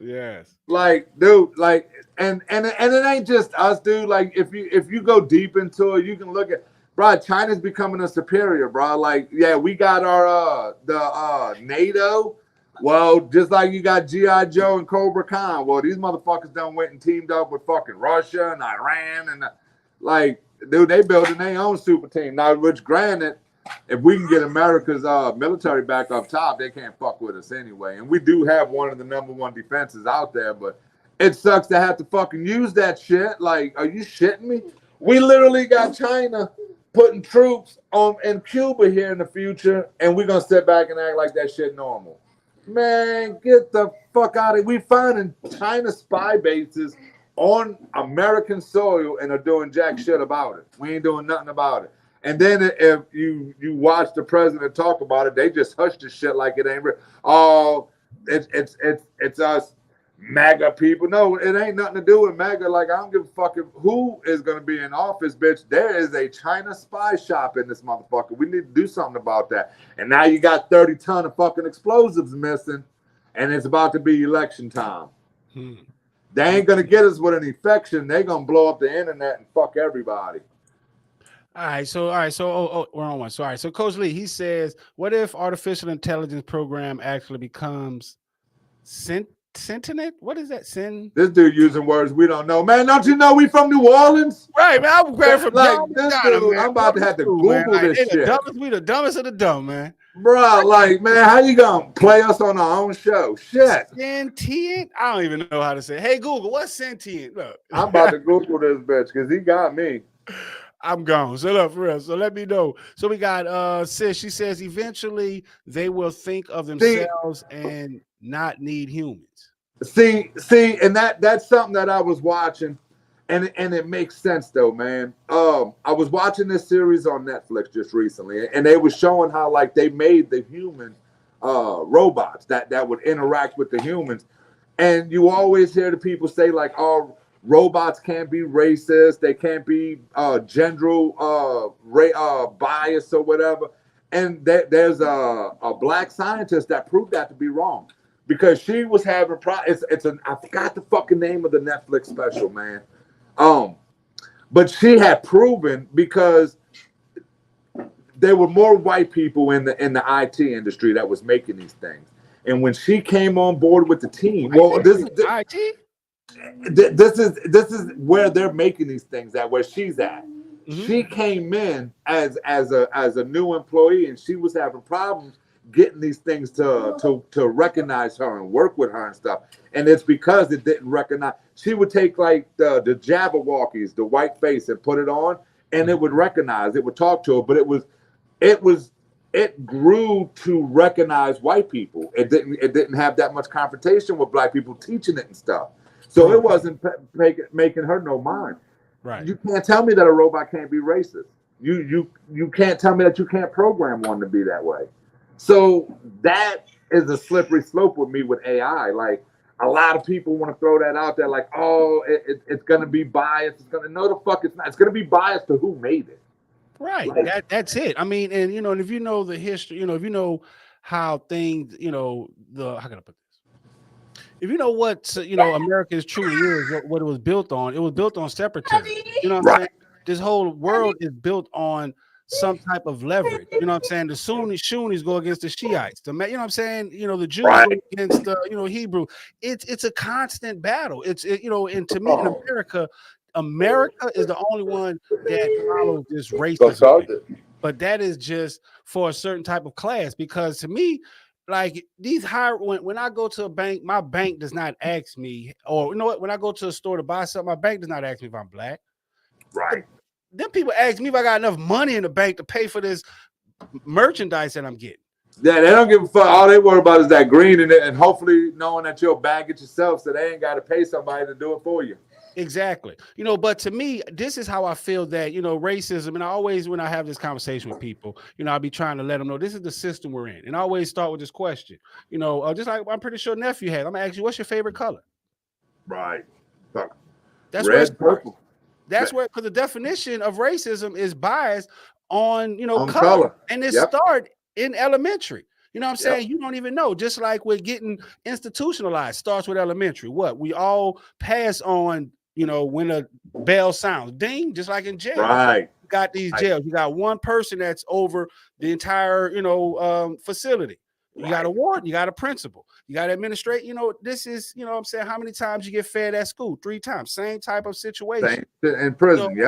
Yes. Like, dude, like, and it ain't just us, dude. Like, if you go deep into it, you can look at, bro, China's becoming a superior, bro. Like, yeah, we got our the NATO. Well, just like you got G.I. Joe and Cobra Khan. Well, these motherfuckers done went and teamed up with fucking Russia and Iran and like, dude, they building their own super team. Now, which granted, if we can get America's military back up top, they can't fuck with us anyway. And we do have one of the #1 defenses out there, but it sucks to have to fucking use that shit. Like, are you shitting me? We literally got China putting troops in Cuba here in the future, and we're gonna sit back and act like that shit normal. Man, get the fuck out of here. We finding China spy bases on American soil and are doing jack shit about it. We ain't doing nothing about it. And then if you watch the president talk about it, they just hush the shit like it ain't real. Oh, it's us MAGA people. No, it ain't nothing to do with MAGA. Like, I don't give a fuck who is going to be in office, bitch. There is a China spy shop in this motherfucker. We need to do something about that. And now you got 30 ton of fucking explosives missing, and it's about to be election time. They ain't going to get us with an infection. They're going to blow up the internet and fuck everybody. All right, so we're on one. So all right, so Coach Lee, he says, what if artificial intelligence program actually becomes sentient? What is that? This dude using words we don't know, man. Don't you know we from New Orleans? Right, man. I'm grabbing from like this dude. I'm about to have to Google this shit. We the dumbest of the dumb, man. Bro, like, man, how you gonna play us on our own show? Shit. Sentient? I don't even know how to say it. Hey Google, what's sentient? Look, I'm about to Google this bitch because he got me. I'm gone. So look, for real. So let me know. So we got Sis. She says eventually they will think of themselves and not need humans. See, and that's something that I was watching, and it makes sense though, man. I was watching this series on Netflix just recently, and they were showing how like they made the human robots that would interact with the humans, and you always hear the people say like, oh, robots can't be racist, they can't be gender biased or whatever. And there's a black scientist that proved that to be wrong because she was having I forgot the fucking name of the Netflix special, man. But she had proven because there were more white people in the IT industry that was making these things. And when she came on board with the team, well, this is IT. This is where they're making these things at, where she's at. Mm-hmm. She came in as a new employee, and she was having problems getting these things to recognize her and work with her and stuff. And it's because it didn't recognize. She would take like the Jabberwockies, the white face, and put it on, and it would recognize. It would talk to her, but it grew to recognize white people. It didn't have that much confrontation with black people teaching it and stuff. So it wasn't making her no mind. Right. You can't tell me that a robot can't be racist. You can't tell me that you can't program one to be that way. So that is a slippery slope with me with AI. Like a lot of people want to throw that out there, like, oh, it's gonna be biased. No, the fuck it's not. It's gonna be biased to who made it. Right. Like, that's it. I mean, and and if you know the history, if you know how things, how can I put this? If you know what America is truly is, what it was built on separatism. You know what I'm saying? This whole world is built on some type of leverage. You know what I'm saying? The Sunnis go against the Shiites. You know what I'm saying? The Jews go against the Hebrew. It's a constant battle. And to me in America is the only one that follows this racism. But that is just for a certain type of class, because to me, like these when I go to a bank, my bank does not ask me, or when I go to a store to buy something, my bank does not ask me if I'm black. Right. Then people ask me if I got enough money in the bank to pay for this merchandise that I'm getting. Yeah, they don't give a fuck. All they worry about is that green in it, and hopefully knowing that you'll bag it yourself, so they ain't got to pay somebody to do it for you. Exactly. But to me, this is how I feel that, racism, and I always, when I have this conversation with people, I'll be trying to let them know this is the system we're in. And I always start with this question, just like I'm pretty sure nephew had. I'm gonna ask you, what's your favorite color? Right. That's red, purple. That's where, because the definition of racism is biased on, on color. And it start in elementary. You know what I'm saying? You don't even know. Just like we're getting institutionalized, starts with elementary. What? We all pass on, when a bell sounds, ding, just like in jail. Right. You got these jails. You got one person that's over the entire, facility. You got a warden, you got a principal, you got to administrate. This is, what I'm saying, how many times you get fed at school? 3 times. Same type of situation. In prison,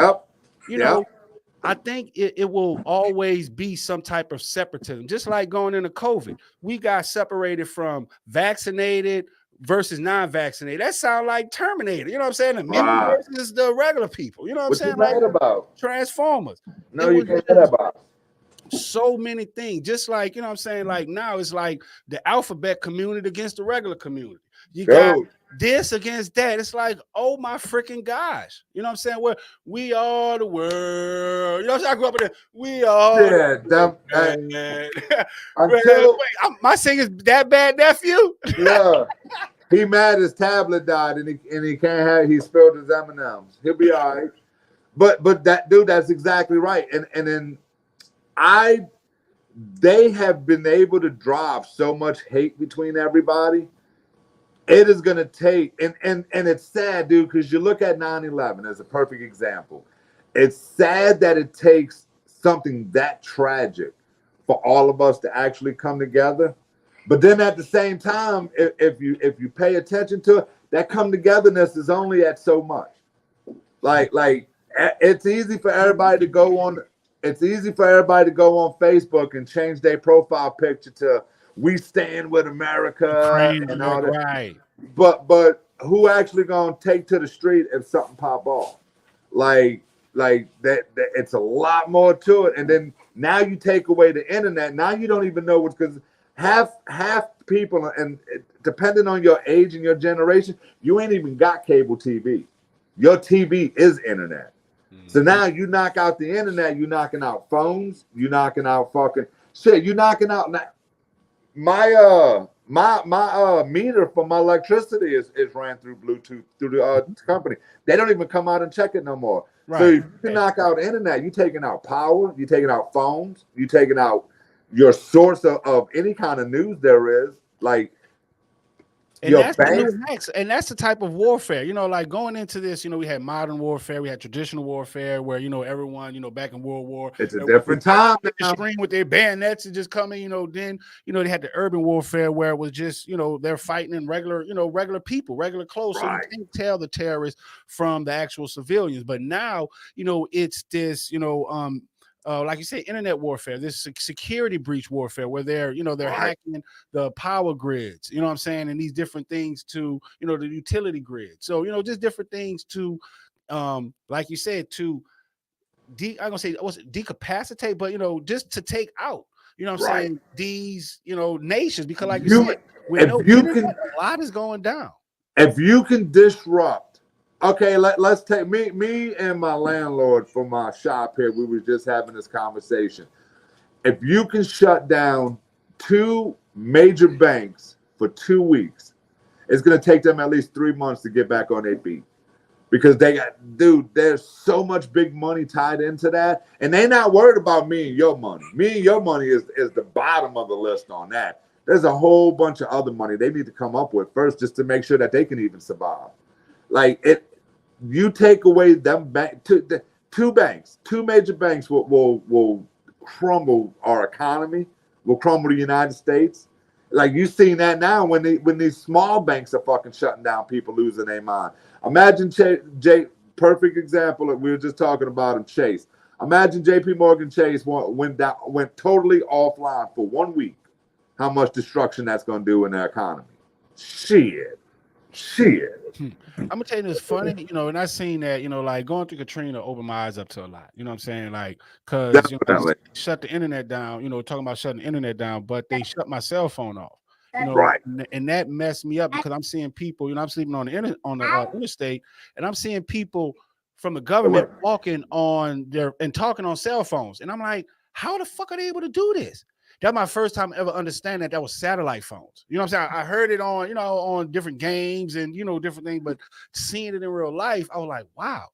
I think it will always be some type of separatism. Just like going into COVID, we got separated from vaccinated versus non-vaccinated. That sounds like Terminator. You know what I'm saying? The men versus the regular people. You know what I'm saying? Like about Transformers. No, you can't say that about. So many things. Just like, what I'm saying? Like now it's like the alphabet community against the regular community. You got this against that. It's like, oh my freaking gosh. You know what I'm saying? Where we are the world. You know what I'm saying? I grew up in there. We are until my singing's that bad, nephew. Yeah. He mad his tablet died and he can't have he spilled his M&Ms. He'll be all right. But that dude, that's exactly right. And then they have been able to drop so much hate between everybody. It is gonna take and it's sad, dude, because you look at 9/11 as a perfect example. It's sad that it takes something that tragic for all of us to actually come together. But then at the same time, if you pay attention to it, that come togetherness is only at so much. Like it's easy for everybody to go on. It's easy for everybody to go on Facebook and change their profile picture to "We stand with America" and all that. Right. But who actually gonna take to the street if something pop off? Like that it's a lot more to it. And then now you take away the internet. Now you don't even know what's because half people, and depending on your age and your generation, you ain't even got cable TV. Your TV is internet. So now you knock out the internet, you knocking out phones, you knocking out fucking shit, you knocking out my meter for my electricity is ran through Bluetooth through the company. They don't even come out and check it no more. Right. So you can knock out internet, you taking out power, you taking out phones, you taking out your source of any kind of news there is, like. And that's the new hacks, and that's the type of warfare, you know, like going into this, you know, we had modern warfare, we had traditional warfare where, you know, everyone, you know, back in World War, it's a different time. Screen with their bayonets and just coming, you know, then, you know, they had the urban warfare where it was just, you know, they're fighting in regular people, regular clothes. Right. So you can't tell the terrorists from the actual civilians. But now, you know, it's this, you know, like you say, internet warfare, this security breach warfare where they're hacking the power grids, you know what I'm saying? And these different things to, you know, the utility grid. So, you know, just different things to, like you said, to I'm going to say, decapacitate, but, you know, just to take out, you know what I'm saying? These, you know, nations, because like you said, with no internet, a lot is going down. If you can disrupt, okay, let's take me and my landlord for my shop here. We was just having this conversation. If you can shut down 2 major banks for 2 weeks, it's going to take them at least 3 months to get back on their feet. Because there's so much big money tied into that. And they're not worried about me and your money. Me and your money is the bottom of the list on that. There's a whole bunch of other money they need to come up with first just to make sure that they can even survive. Like you take away them two major banks will crumble our economy, will crumble the United States. Like you've seen that now when these small banks are fucking shutting down, people losing their mind. Imagine perfect example that we were just talking about him, Chase. Imagine JP Morgan Chase went totally offline for 1 week. How much destruction that's gonna do in their economy? Shit. I'm gonna tell you this funny, you know, and I seen that, you know, like going through Katrina opened my eyes up to a lot. You know what I'm saying? Like, cause you know, shut the internet down, you know, talking about shutting the internet down, but they shut my cell phone off. You know, and that messed me up because I'm seeing people, you know, I'm sleeping on the interstate, and I'm seeing people from the government walking on and talking on cell phones. And I'm like, how the fuck are they able to do this? That's my first time ever understanding that was satellite phones. You know what I'm saying? I heard it on, you know, on different games and, you know, different things, but seeing it in real life, I was like, wow.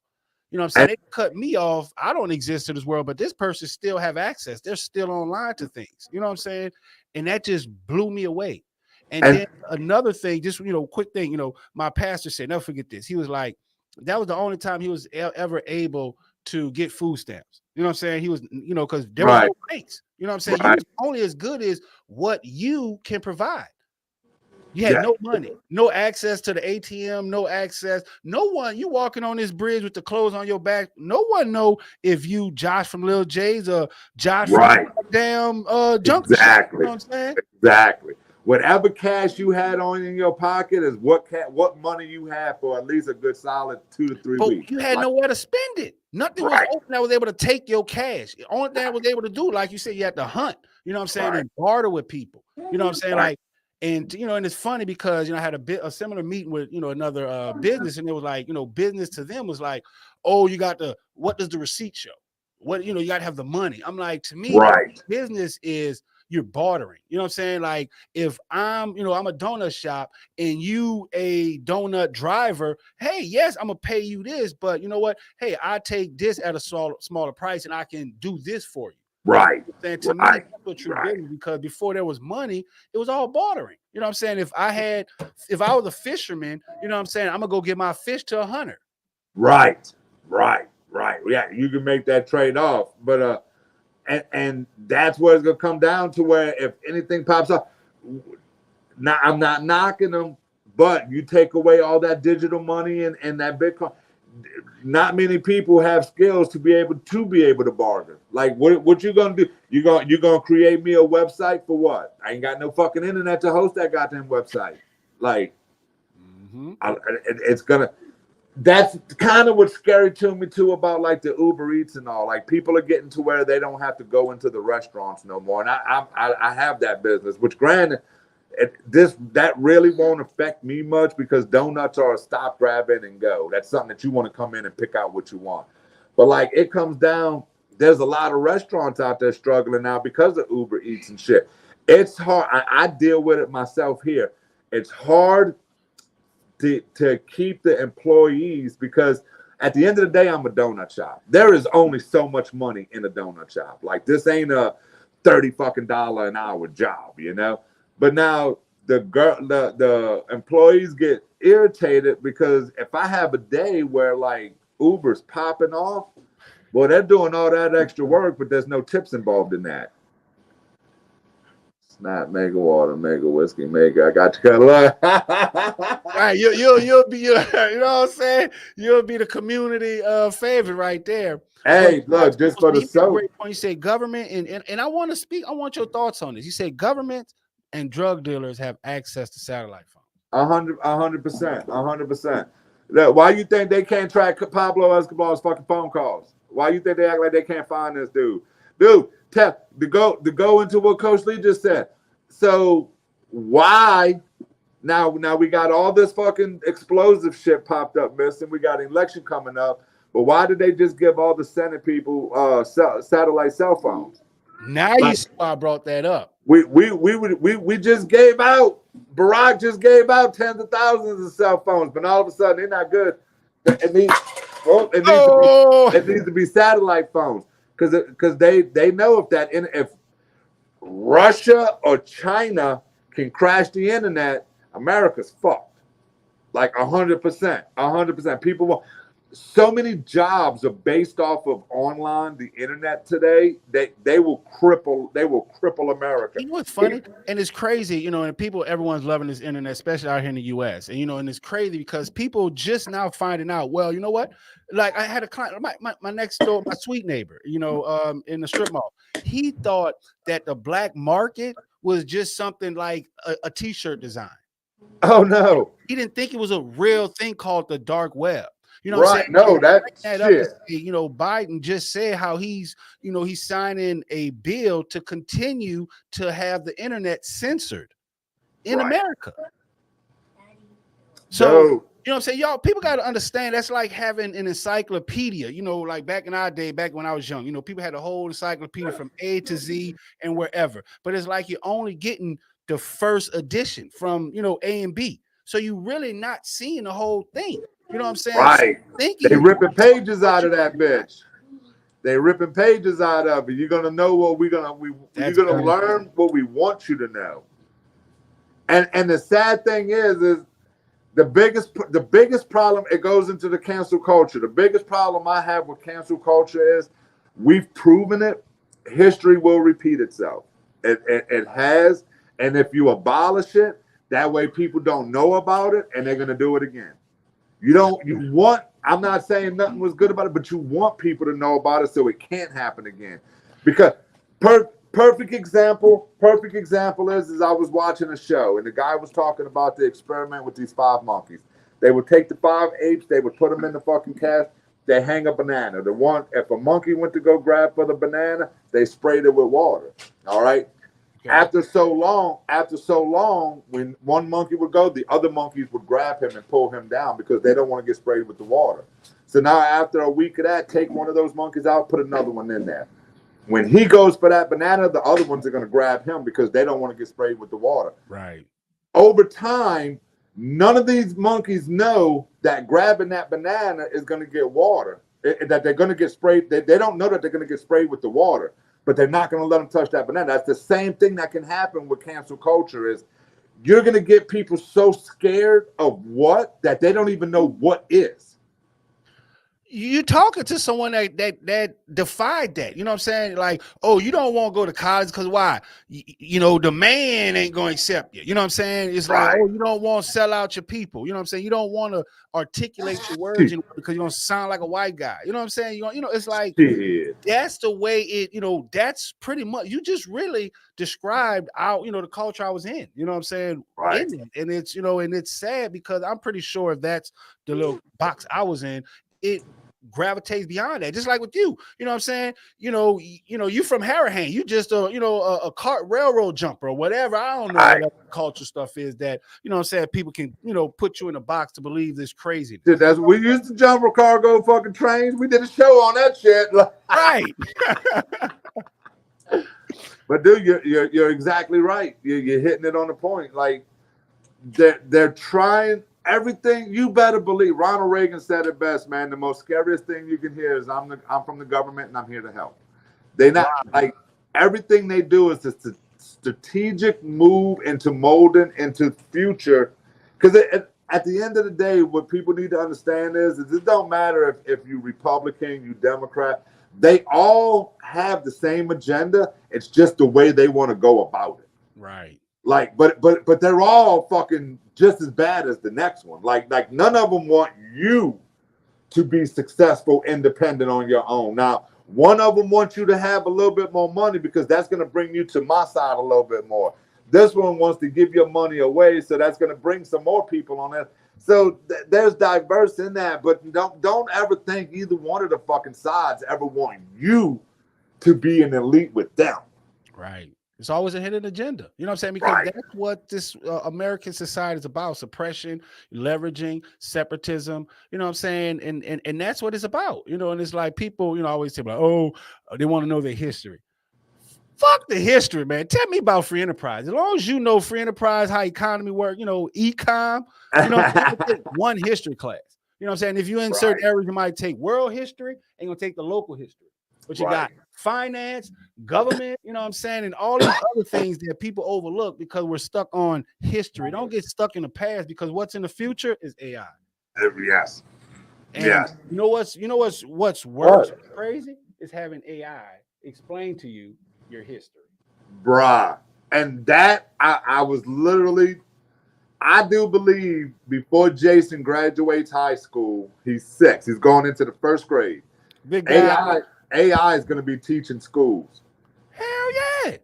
You know what I'm saying? They cut me off. I don't exist in this world, but this person still have access. They're still online to things. You know what I'm saying? And that just blew me away. And then another thing, just, you know, quick thing, you know, my pastor said, never forget this. He was like, that was the only time he was ever able to get food stamps. You know what I'm saying? He was, you know, because there were no breaks. You know what I'm saying? You was only as good as what you can provide. You had no money, no access to the ATM, no access. No one, you walking on this bridge with the clothes on your back. No one know if you Josh from Lil J's or Josh from damn junk. Exactly. You know what I'm saying? Exactly. Whatever cash you had on in your pocket is what money you had for at least a good solid 2 to 3 weeks. But you had nowhere to spend it. Nothing was open that was able to take your cash. The only thing I was able to do, like you said, you had to hunt. You know what I'm saying? And barter with people. You know what I'm saying? Like, And and it's funny because I had a similar meeting with another business, and it was like business to them was like, oh, what does the receipt show? What you got to have the money. I'm like, to me, Right. business is you're bartering. You know what I'm saying? Like if I'm I'm a donut shop and you a donut driver, hey, yes, I'm gonna pay you this, but you know what? Hey, I take this at a smaller price and I can do this for you. Right. And to me, that's what true business, because before there was money, it was all bartering. You know what I'm saying? If I was a fisherman, you know what I'm saying, I'm gonna go get my fish to a hunter. Right. Yeah, you can make that trade off, but and that's where it's gonna come down to, where if anything pops up, now I'm not knocking them, but you take away all that digital money and that Bitcoin. Not many people have skills to be able to bargain. Like what you gonna do? You gonna create me a website for what? I ain't got no fucking internet to host that goddamn website. Like, it's gonna. That's kind of what's scary to me too about like the Uber Eats and all. Like people are getting to where they don't have to go into the restaurants no more. And I have that business, which granted, that really won't affect me much because donuts are a stop, grab in and go. That's something that you want to come in and pick out what you want. But like it comes down, there's a lot of restaurants out there struggling now because of Uber Eats and shit. It's hard. I deal with it myself here. It's hard to keep the employees, because at the end of the day, I'm a donut shop. There is only so much money in a donut shop. Like this ain't a $30 an hour job, But now the employees get irritated because if I have a day where like Uber's popping off, well, they're doing all that extra work, but there's no tips involved in that. Not mega water, mega whiskey, mega. I got you. Right, you'll be, you know what I'm saying? You'll be the community favorite right there. Hey, look, just for the soap. Great point. You say government, and I want to speak. I want your thoughts on this. You say government and drug dealers have access to satellite phones. 100%. Why you think they can't track Pablo Escobar's fucking phone calls? Why you think they act like they can't find this dude? To go into what Coach Lee just said. So why now we got all this fucking explosive shit popped up, missing. We got an election coming up, but why did they just give all the Senate people satellite cell phones? Now you see why I brought that up. We just gave out. Barack just gave out tens of thousands of cell phones, but all of a sudden they're not good. It needs to be satellite phones. Because they know if Russia or China can crash the internet, America's fucked. Like 100%. People want. So many jobs are based off of online, the internet today. They will cripple America. You know what's funny? And it's crazy, and everyone's loving this internet, especially out here in the US. And and it's crazy because people just now finding out, well, you know what? Like I had a client, my next door, my sweet neighbor, in the strip mall. He thought that the black market was just something like a t-shirt design. Oh no. He didn't think it was a real thing called the dark web. You know what I'm saying? No, that's shit. Biden just said how he's signing a bill to continue to have the internet censored in America. So, you know what I'm saying? Y'all, people got to understand that's like having an encyclopedia, like back in our day, back when I was young, people had a whole encyclopedia from A to Z and wherever. But it's like you're only getting the first edition from, A and B. So you really not seeing the whole thing. You know what I'm saying? Right. They ripping pages out of that bitch. They ripping pages out of it. You're gonna know what you're gonna learn what we want you to know. And the sad thing is the biggest problem. It goes into the cancel culture. The biggest problem I have with cancel culture is we've proven it. History will repeat itself. It has. And if you abolish it, that way people don't know about it, and they're gonna do it again. I'm not saying nothing was good about it, but you want people to know about it so it can't happen again. Because perfect example is I was watching a show and the guy was talking about the experiment with these 5 monkeys. They would take the 5 apes, they would put them in the fucking cast, they hang a banana. If a monkey went to go grab for the banana, they sprayed it with water. All right. Okay. After so long, when one monkey would go, the other monkeys would grab him and pull him down because they don't want to get sprayed with the water. So now after a week of that, take one of those monkeys out, put another one in there. When he goes for that banana, the other ones are going to grab him because they don't want to get sprayed with the water. Right. Over time, none of these monkeys know that grabbing that banana is going to get water, that they're going to get sprayed. They don't know that they're going to get sprayed with the water, but they're not going to let them touch that banana. That's the same thing that can happen with cancel culture is you're going to get people so scared of what that they don't even know what is. You talking to someone that defied that, you know what I'm saying? Like, oh, you don't want to go to college because why? You know, the man ain't going to accept you. You know what I'm saying? It's like, oh, you don't want to sell out your people. You know what I'm saying? You don't want to articulate your words because you're going to sound like a white guy. You know what I'm saying? You know, it's like that's the way it, you know, that's pretty much, you just really described out, you know, the culture I was in, you know what I'm saying? Right. And it's, you know, and it's sad because I'm pretty sure if that's the little box I was in, it gravitates beyond that, just like with you. You know what I'm saying? You know, you from Harahan, you just a cart railroad jumper or whatever. I don't know what that culture stuff is that, you know what I'm saying, people can, you know, put you in a box to believe this crazy. That's we used to jump for cargo fucking trains. We did a show on that shit. Right. But dude, you're exactly right. You're hitting it on the point. Like they're trying everything. You better believe. Ronald Reagan said it best, man. The most scariest thing you can hear is I'm from the government and I'm here to help. They not like everything they do is a strategic move into molding into future. Because at the end of the day, what people need to understand is it don't matter if you Republican, you Democrat. They all have the same agenda. It's just the way they want to go about it. Right. Like, but they're all fucking just as bad as the next one. Like none of them want you to be successful, independent on your own. Now, one of them wants you to have a little bit more money because that's going to bring you to my side a little bit more. This one wants to give your money away, so that's going to bring some more people on it. So there's diverse in that, but don't ever think either one of the fucking sides ever want you to be an elite with them. Right. It's always a hidden agenda. You know what I'm saying? Because that's what this American society is about: suppression, leveraging, separatism. You know what I'm saying? And that's what it's about. You know, and it's like people, you know, always say like, oh, they want to know their history. Fuck the history, man. Tell me about free enterprise. As long as you know free enterprise, how economy work, you know, econ, you know, take one history class. You know what I'm saying? If you in certain areas, you might take world history and you're gonna take the local history. But you got finance, government, you know what I'm saying, and all these other things that people overlook because we're stuck on history. Don't get stuck in the past because what's in the future is AI. Yes. And you know what's worse crazy is having AI explain to you your history. Bruh. And that I was literally, I do believe before Jason graduates high school, he's 6. He's going into the 1st grade. Big guy. AI is going to be teaching schools. Hell yeah.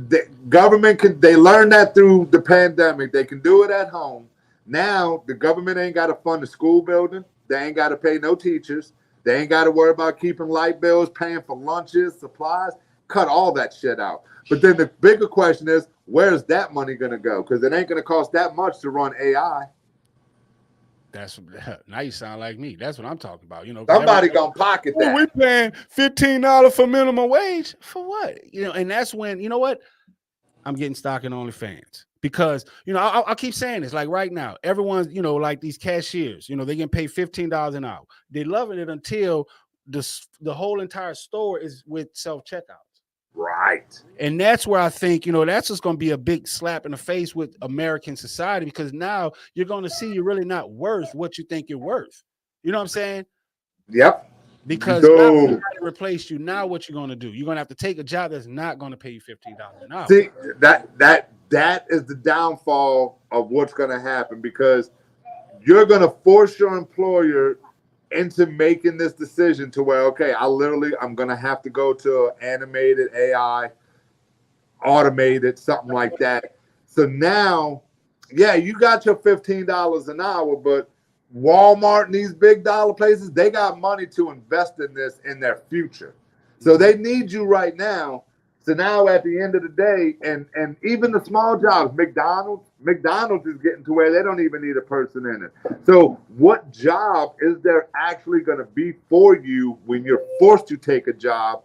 The government they learn that through the pandemic. They can do it at home. Now the government ain't got to fund the school building. They ain't got to pay no teachers. They ain't got to worry about keeping light bills, paying for lunches, supplies. Cut all that shit out. But then the bigger question is, where's that money going to go? Because it ain't going to cost that much to run AI. That's now you sound like me. That's what I'm talking about. You know, somebody gonna pocket that. We paying $15 for minimum wage for what? You know, and that's when, you know what? I'm getting stock in OnlyFans because, you know, I'll keep saying this. Like right now, everyone's, you know, like these cashiers, you know, they can pay $15 an hour. They're loving it until the whole entire store is with self-checkout. Right. And that's where I think, you know, that's just going to be a big slap in the face with American society because now you're going to see you're really not worth what you think you're worth. You know what I'm saying? Yep. Because now somebody replaced you. Now what you're going to do? You're going to have to take a job that's not going to pay you $15 an hour. See, that is the downfall of what's going to happen because you're going to force your employer into making this decision to where, okay, I'm going to have to go to animated AI, automated, something like that. So now, yeah, you got your $15 an hour, but Walmart and these big dollar places, they got money to invest in this in their future. So they need you right now So now at the end of the day, and even the small jobs, McDonald's is getting to where they don't even need a person in it. So what job is there actually going to be for you when you're forced to take a job?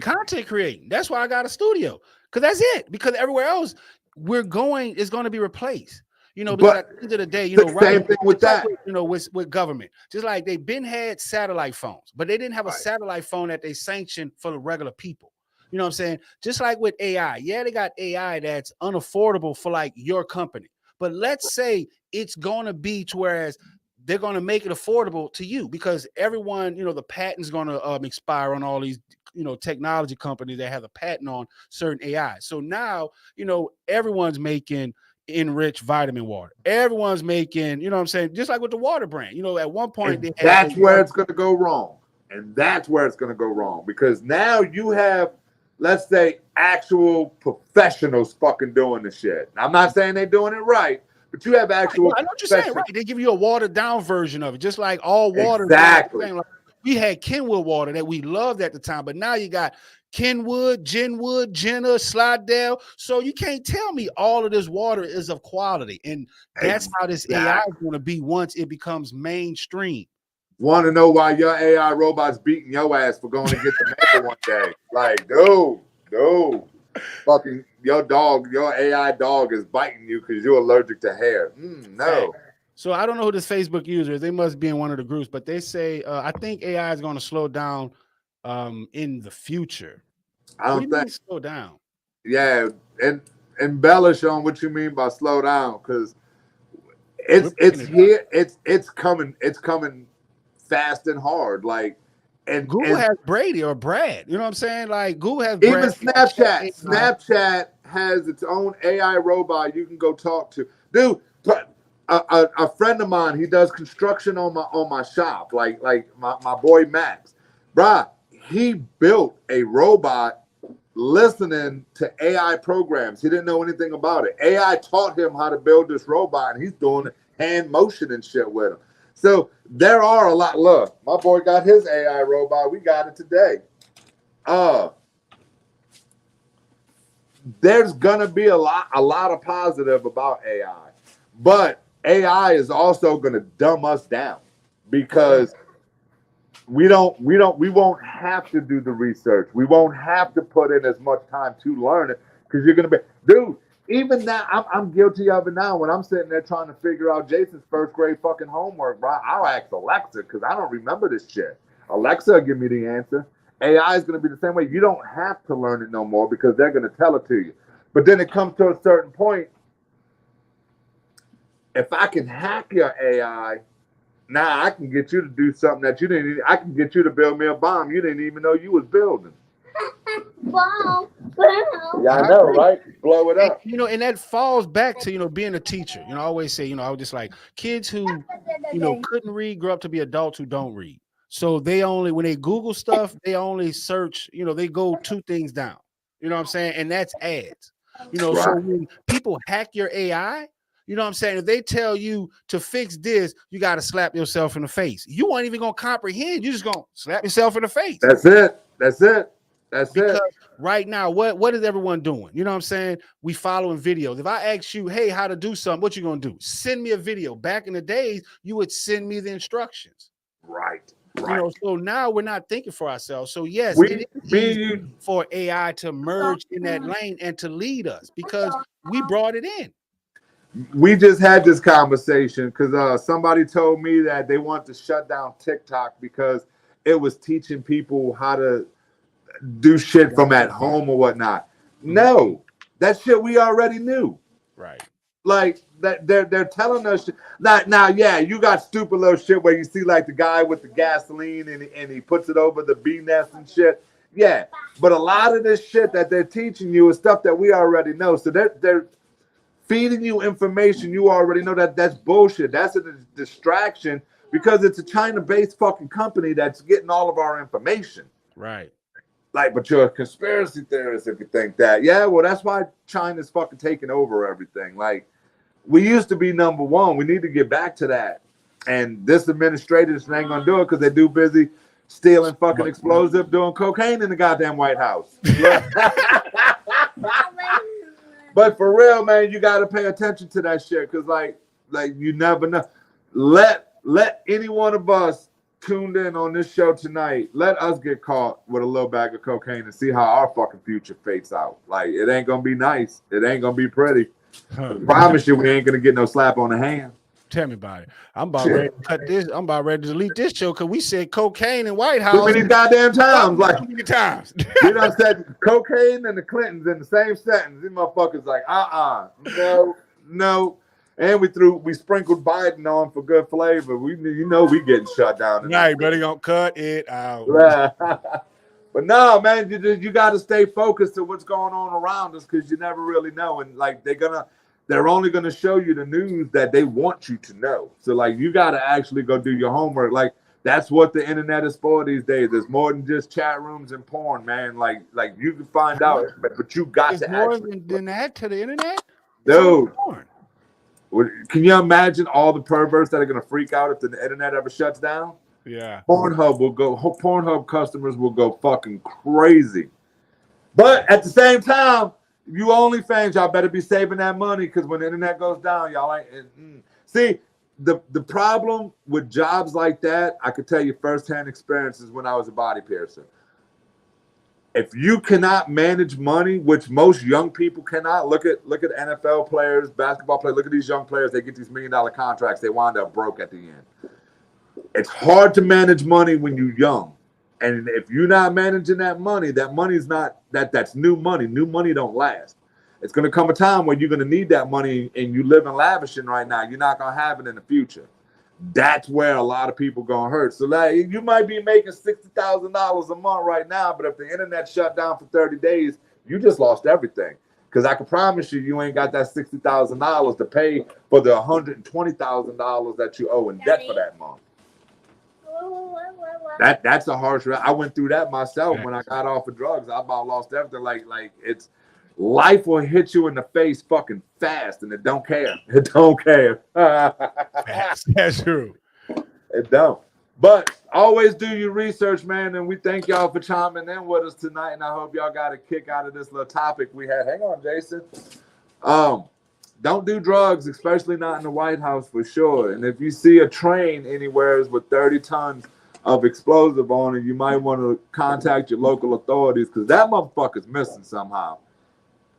Content creating. That's why I got a studio, because that's it. Because everywhere else we're going is going to be replaced. You know, because at the end of the day, you know, right? Same thing with that. You know, with government, just like they've been had satellite phones, but they didn't have a satellite phone that they sanctioned for the regular people. You know what I'm saying? Just like with AI, yeah, they got AI that's unaffordable for like your company. But let's say it's going to be to whereas they're going to make it affordable to you, because everyone, you know, the patent's going to expire on all these, you know, technology companies that have a patent on certain AI. So now, you know, everyone's making enriched vitamin water. Everyone's making, you know what I'm saying? Just like with the water brand, you know, at one point they had that's where it's going to go wrong. And that's where it's going to go wrong, because now you have, let's say, actual professionals fucking doing the shit. Now, I'm not saying they're doing it right, but you have actual. I know what you're saying, right? They give you a watered down version of it, just like all water. Exactly. Like we had Kenwood water that we loved at the time, but now you got Kenwood, Genwood, Jenna, Slidell. So you can't tell me all of this water is of quality, and that's how this AI is going to be once it becomes mainstream. Want to know why your AI robot's beating your ass for going to get the mail one day? Like, no, fucking your dog, your AI dog is biting you because you're allergic to hair. No. So I don't know who this Facebook user is. They must be in one of the groups, but they say I think AI is going to slow down in the future. I don't think slow down. Yeah, and embellish on what you mean by slow down, because it's here, it's coming fast and hard. Like, and Google has Brady or Brad. You know what I'm saying? Like Google has even Brad. Snapchat has its own AI robot you can go talk to. Dude, a friend of mine, he does construction on my shop, like my boy Max. Bruh, he built a robot listening to AI programs. He didn't know anything about it. AI taught him how to build this robot, and he's doing hand motion and shit with him. So there are a lot. Look, my boy got his AI robot. We got it today. There's gonna be a lot of positive about AI, but AI is also gonna dumb us down, because we won't have to do the research. We won't have to put in as much time to learn it, because you're gonna be, dude. Even now, I'm guilty of it now. When I'm sitting there trying to figure out Jason's first grade fucking homework, bro, I'll ask Alexa, because I don't remember this shit. Alexa will give me the answer. AI is gonna be the same way. You don't have to learn it no more, because they're gonna tell it to you. But then it comes to a certain point. If I can hack your AI, now I can get you to do something that you didn't. I can get you to build me a bomb you didn't even know you was building. Wow. Yeah, I know, right? Blow it up. You know, and that falls back to, you know, being a teacher. You know, I always say, you know, I was just like kids who, you know, couldn't read grow up to be adults who don't read. So they only, when they Google stuff, they only search, you know, they go two things down. You know what I'm saying? And that's ads. You know, so when people hack your AI, you know what I'm saying? If they tell you to fix this, you got to slap yourself in the face. You weren't even going to comprehend. You're just going to slap yourself in the face. That's it. Because right now, what is everyone doing? You know what I'm saying? We following videos. If I ask you, hey, how to do something, what you going to do? Send me a video. Back in the days, you would send me the instructions. Right. You know, so now we're not thinking for ourselves. So yes, it is easy for AI to merge in that lane and to lead us, because we brought it in. We just had this conversation because somebody told me that they want to shut down TikTok because it was teaching people how to do shit from at home or whatnot. No, that shit we already knew. Right. Like that they're telling us now, yeah, you got stupid little shit where you see like the guy with the gasoline and he puts it over the bee nest and shit. Yeah, but a lot of this shit that they're teaching you is stuff that we already know. So they're feeding you information you already know that's bullshit. That's a distraction because it's a China-based fucking company that's getting all of our information. Right. Like, but you're a conspiracy theorist if you think that. Yeah, well, that's why China's fucking taking over everything. Like, we used to be number one. We need to get back to that. And this administration ain't gonna do it because they're too busy stealing fucking explosive, doing cocaine in the goddamn White House. But for real, man, you got to pay attention to that shit because, like you never know. Let any one of us tuned in on this show tonight, let us get caught with a little bag of cocaine and see how our fucking future fades out. Like, it ain't gonna be nice. It ain't gonna be pretty. I promise you, we ain't gonna get no slap on the hand. Tell me about it. I'm about ready to cut this. I'm about ready to delete this show because we said cocaine in White House. Too many goddamn times. Like, too many times. We done said cocaine and the Clintons in the same sentence. These motherfuckers like, no. And we sprinkled Biden on for good flavor. We getting shut down. Right, but they gonna cut it out. But no, man, you got to stay focused to what's going on around us because you never really know. And like they're only gonna show you the news that they want you to know. So like you got to actually go do your homework. Like that's what the internet is for these days. There's more than just chat rooms and porn, man. Like you can find out, but you got to more than that to the internet, dude. Can you imagine all the perverts that are gonna freak out if the internet ever shuts down? Yeah. Pornhub customers will go fucking crazy. But at the same time, you OnlyFans, y'all better be saving that money because when the internet goes down, y'all ain't. See, the problem with jobs like that, I could tell you firsthand experiences when I was a body piercer. If you cannot manage money, which most young people cannot, look at NFL players, basketball players, look at these young players, they get these $1 million contracts, they wind up broke at the end. It's hard to manage money when you're young. And if you're not managing that money's not that's new money. New money don't last. It's gonna come a time when you're gonna need that money and you live in lavishing right now. You're not gonna have it in the future. That's where a lot of people gonna hurt. So like you might be making $60,000 a month right now, but if the internet shut down for 30 days, you just lost everything. Because I can promise you ain't got that $60,000 to pay for the $120,000 that you owe in debt for that month. That's a harsh. I went through that myself when I got off of drugs. I about lost everything. Like it's life will hit you in the face fucking fast, and it don't care. It don't care. That's true. It don't. But always do your research, man. And we thank y'all for chiming in with us tonight. And I hope y'all got a kick out of this little topic we had. Hang on, Jason. Don't do drugs, especially not in the White House for sure. And if you see a train anywhere with 30 tons of explosive on it, you might want to contact your local authorities because that motherfucker's missing somehow.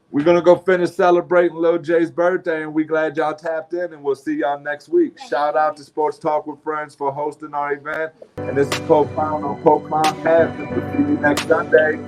We're going to go finish celebrating Lil Jay's birthday, and we glad y'all tapped in, and we'll see y'all next week. Shout out to Sports Talk with Friends for hosting our event. And this is Pope Clown on Pope Clowncast, and we'll see you next Sunday.